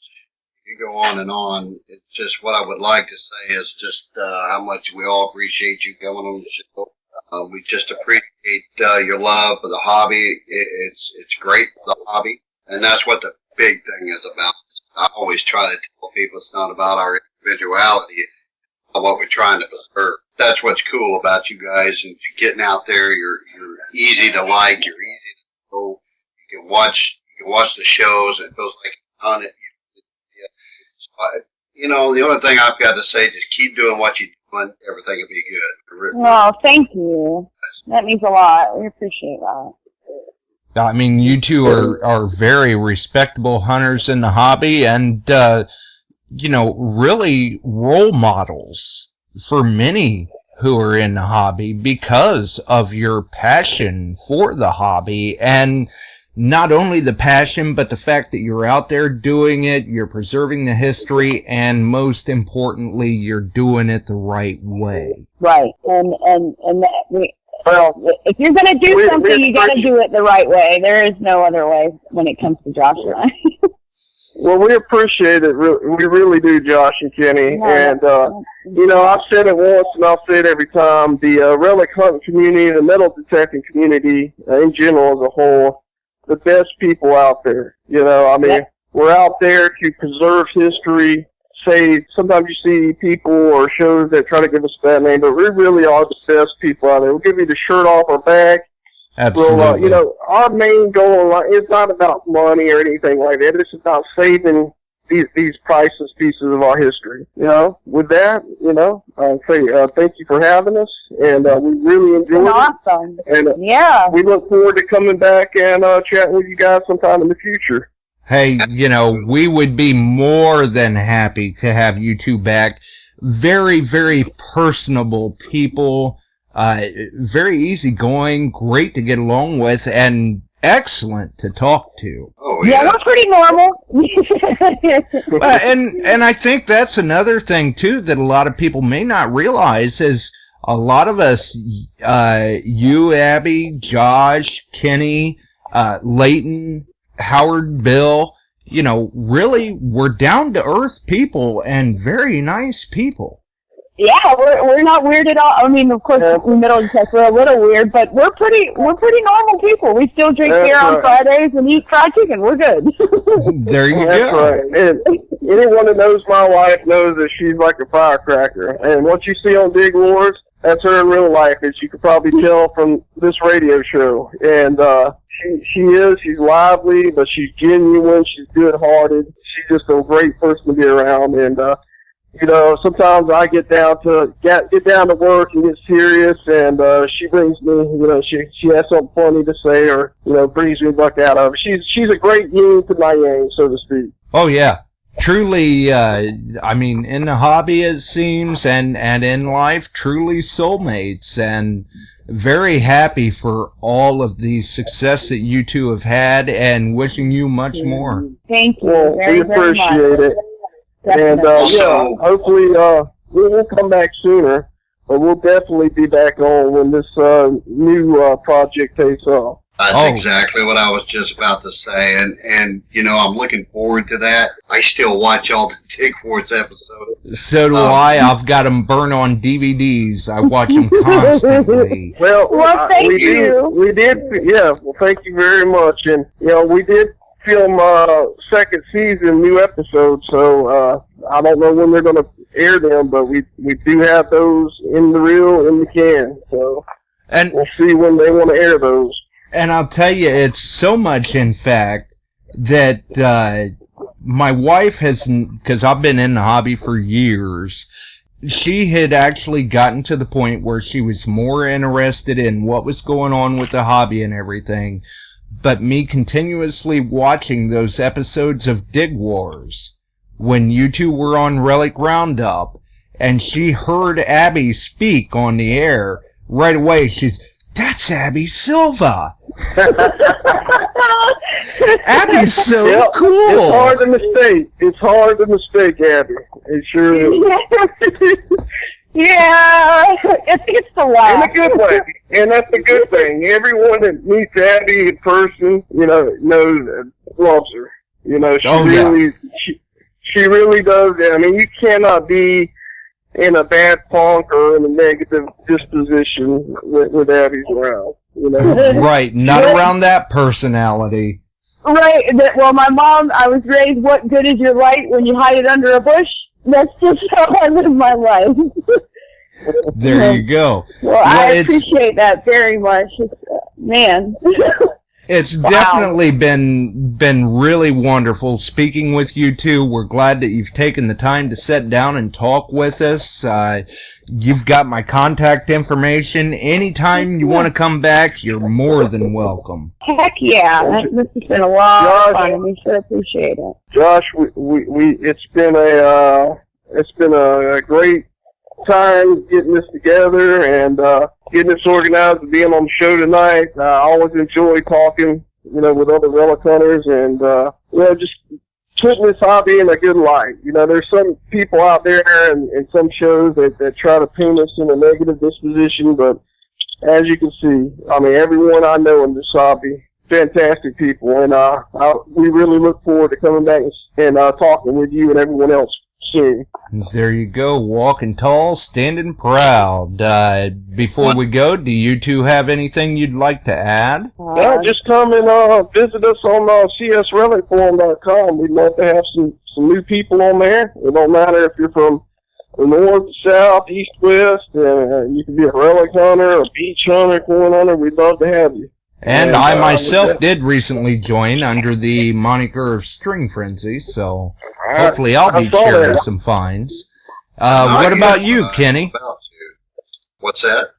you go on and on. It's just what I would like to say is just how much we all appreciate you coming on the show. We just appreciate your love for the hobby. It's great for the hobby, and that's what the big thing is about. I always try to tell people it's not about our individuality, but what we're trying to preserve. That's what's cool about you guys, and getting out there. You're easy to like. You're easy to go. You can watch the shows. It feels like you've done it. So, the only thing I've got to say is just keep doing what you're doing. Everything will be good. Well, thank you. That means a lot. We appreciate that. I mean, you two are very respectable hunters in the hobby, and, really role models for many who are in the hobby because of your passion for the hobby. And not only the passion, but the fact that you're out there doing it, you're preserving the history, and most importantly, you're doing it the right way. Right. And if you're going to do something, you got to do it the right way. There is no other way when it comes to Josh and I. Well, we appreciate it. We really do, Josh and Kenny. Yeah. And, I've said it once and I'll say it every time. The relic hunting community, the metal detecting community in general as a whole, the best people out there. We're out there to preserve history. Sometimes you see people or shows that try to give us that name, but we really are the best people out there. We'll give you the shirt off our back. Absolutely. Well, our main goal is not about money or anything like that. It's about saving these priceless pieces of our history. With that, I'll say thank you for having us, and we really enjoyed it. Awesome. And yeah, we look forward to coming back and chatting with you guys sometime in the future. Hey, we would be more than happy to have you two back. Very, very personable people. Very easygoing, great to get along with, and excellent to talk to. Oh, yeah. Yeah, we're pretty normal. And I think that's another thing, too, that a lot of people may not realize is a lot of us, you, Abby, Josh, Kenny, Leighton, Howard, Bill, really we're down to earth people and very nice people. Yeah, we're not weird at all. I mean, of course, we metal detect, we're a little weird, but we're pretty normal people. We still drink beer on Fridays and eat fried chicken. We're good. There you That's go. right. And anyone that knows my wife knows that she's like a firecracker. And what you see on Dig Wars, that's her in real life, as you could probably tell from this radio show. And she's lively, but she's genuine, she's good-hearted. She's just a great person to be around. And sometimes I get down to work and get serious, and she brings me, she has something funny to say, or brings me back out of it. She's a great yin to my yang, so to speak. Oh yeah, truly. In the hobby it seems, and in life, truly soulmates, and very happy for all of the success that you two have had, and wishing you much more. Thank you. Well, we appreciate it. And hopefully we'll come back sooner, but we'll definitely be back on when this new project takes off. That's exactly what I was just about to say, and I'm looking forward to that. I still watch all the Dig Wars episodes. So do I. I've got them burned on DVDs. I watch them constantly. Well, thank you. We did. Yeah. Well, thank you very much. And we did film second season new episodes, so I don't know when they're going to air them, but we do have those in the can, so we'll see when they want to air those. And I'll tell you, it's so much, in fact, that my wife has, because I've been in the hobby for years, she had actually gotten to the point where she was more interested in what was going on with the hobby and everything. But me continuously watching those episodes of Dig Wars when you two were on Relic Roundup, and she heard Abby speak on the air, right away that's Abby Silva. Abby's so cool. It's hard to mistake Abby. It sure is. Yeah, it's the laugh. In a good way, and that's a good thing. Everyone that meets Abby in person, knows, loves her. She really does. I mean, you cannot be in a bad funk or in a negative disposition with Abby's around. Right, not around that personality. Right. Well, my mom, I was raised, what good is your light when you hide it under a bush? That's just how I live my life. There you go. Well, I appreciate that very much. Man. It's definitely been really wonderful speaking with you two. We're glad that you've taken the time to sit down and talk with us. You've got my contact information. Anytime you want to come back, you're more than welcome. Heck yeah. This has been a lot of fun, and we sure appreciate it. Josh, it's been a great time getting this together and getting this organized and being on the show tonight. I always enjoy talking, with other relic hunters and, just putting this hobby in a good light. There's some people out there and some shows that try to paint us in a negative disposition, but as you can see, I mean, everyone I know in this hobby, fantastic people, and we really look forward to coming back and talking with you and everyone else soon. There you go, walking tall, standing proud. Before we go, do you two have anything you'd like to add? Just come and visit us on csrelicforum.com. We'd love to have some new people on there. It don't matter if you're from the north, south, east, west. You can be a relic hunter, a beach hunter, corn hunter. We'd love to have you. And I myself did recently join under the moniker of String Frenzy, so hopefully I'll be sharing some finds. What about you, Kenny? What's that?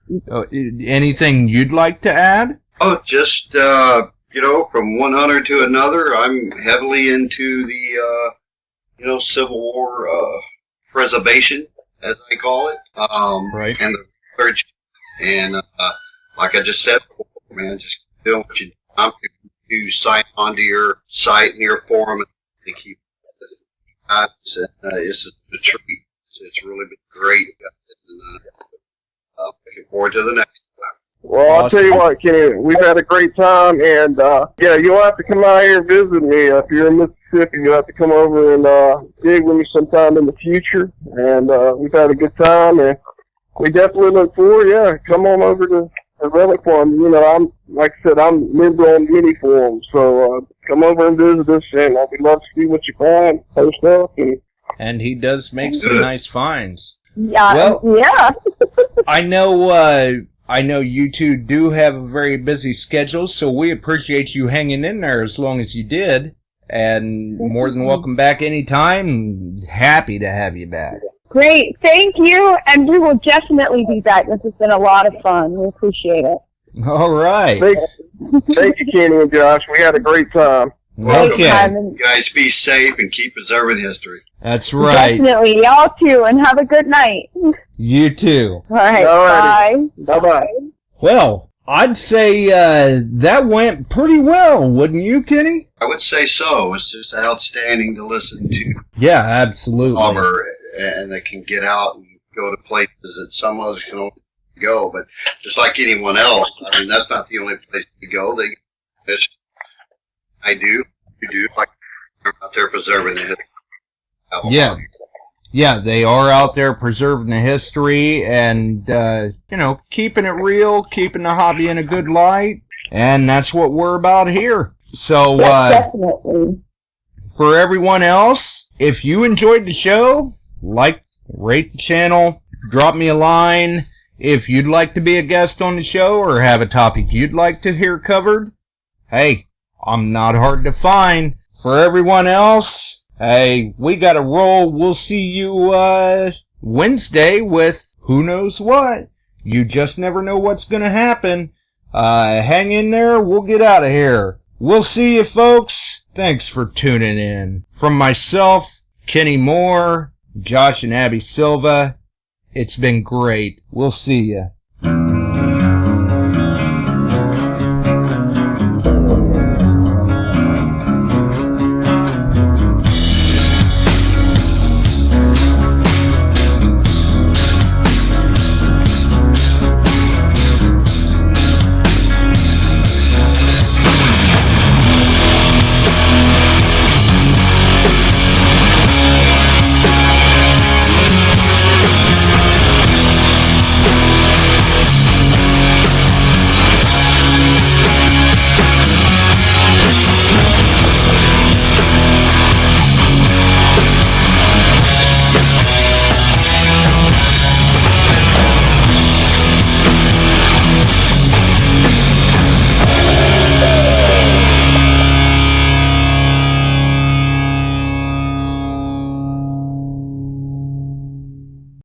Anything you'd like to add? Oh, just, from one hunter to another, I'm heavily into the, Civil War preservation, as I call it. Right. And the research. And like I just said before, man, just doing what you do, sign onto your site and your forum and keep this. It's a treat. It's really been great. And, looking forward to the next one. Well, I'll tell you Awesome. what, Kenny, we've had a great time, and yeah, you'll have to come out here and visit me. If you're in Mississippi, you'll have to come over and dig with me sometime in the future. And we've had a good time, and we definitely look forward. Yeah, come on over to the Relic Forum. You know, I'm like I said, I'm a member on many forums, so come over and visit us, and we'd love to see what you find, post up, and And he does make some nice finds. Yeah. Well- Yeah. I know you two do have a very busy schedule, so we appreciate you hanging in there as long as you did. And more than welcome back anytime. Happy to have you back. Great. Thank you. And we will definitely be back. This has been a lot of fun. We appreciate it. All right. thank you, Kenny and Josh. We had a great time. Welcome. Okay. You guys be safe and keep preserving history. That's right. Definitely. Y'all too. And have a good night. You too. All right. Alrighty. Bye. Bye-bye. Well, I'd say that went pretty well, wouldn't you, Kenny? I would say so. It's just outstanding to listen to Yeah, absolutely. Auburn, and they can get out and go to places that some others can only go. But just like anyone else, I mean, that's not the only place to go. They fish. I do. You do. Like they're out there preserving the history. Yeah. Yeah, they are out there preserving the history and, keeping it real, keeping the hobby in a good light. And that's what we're about here. So, Definitely. for everyone else, if you enjoyed the show, rate the channel, drop me a line. If you'd like to be a guest on the show or have a topic you'd like to hear covered, hey, I'm not hard to find. For everyone else, hey, we got to roll. We'll see you Wednesday with who knows what. You just never know what's going to happen. Hang in there. We'll get out of here. We'll see you, folks. Thanks for tuning in. From myself, Kenny Moore, Josh and Abby Silva, it's been great. We'll see you.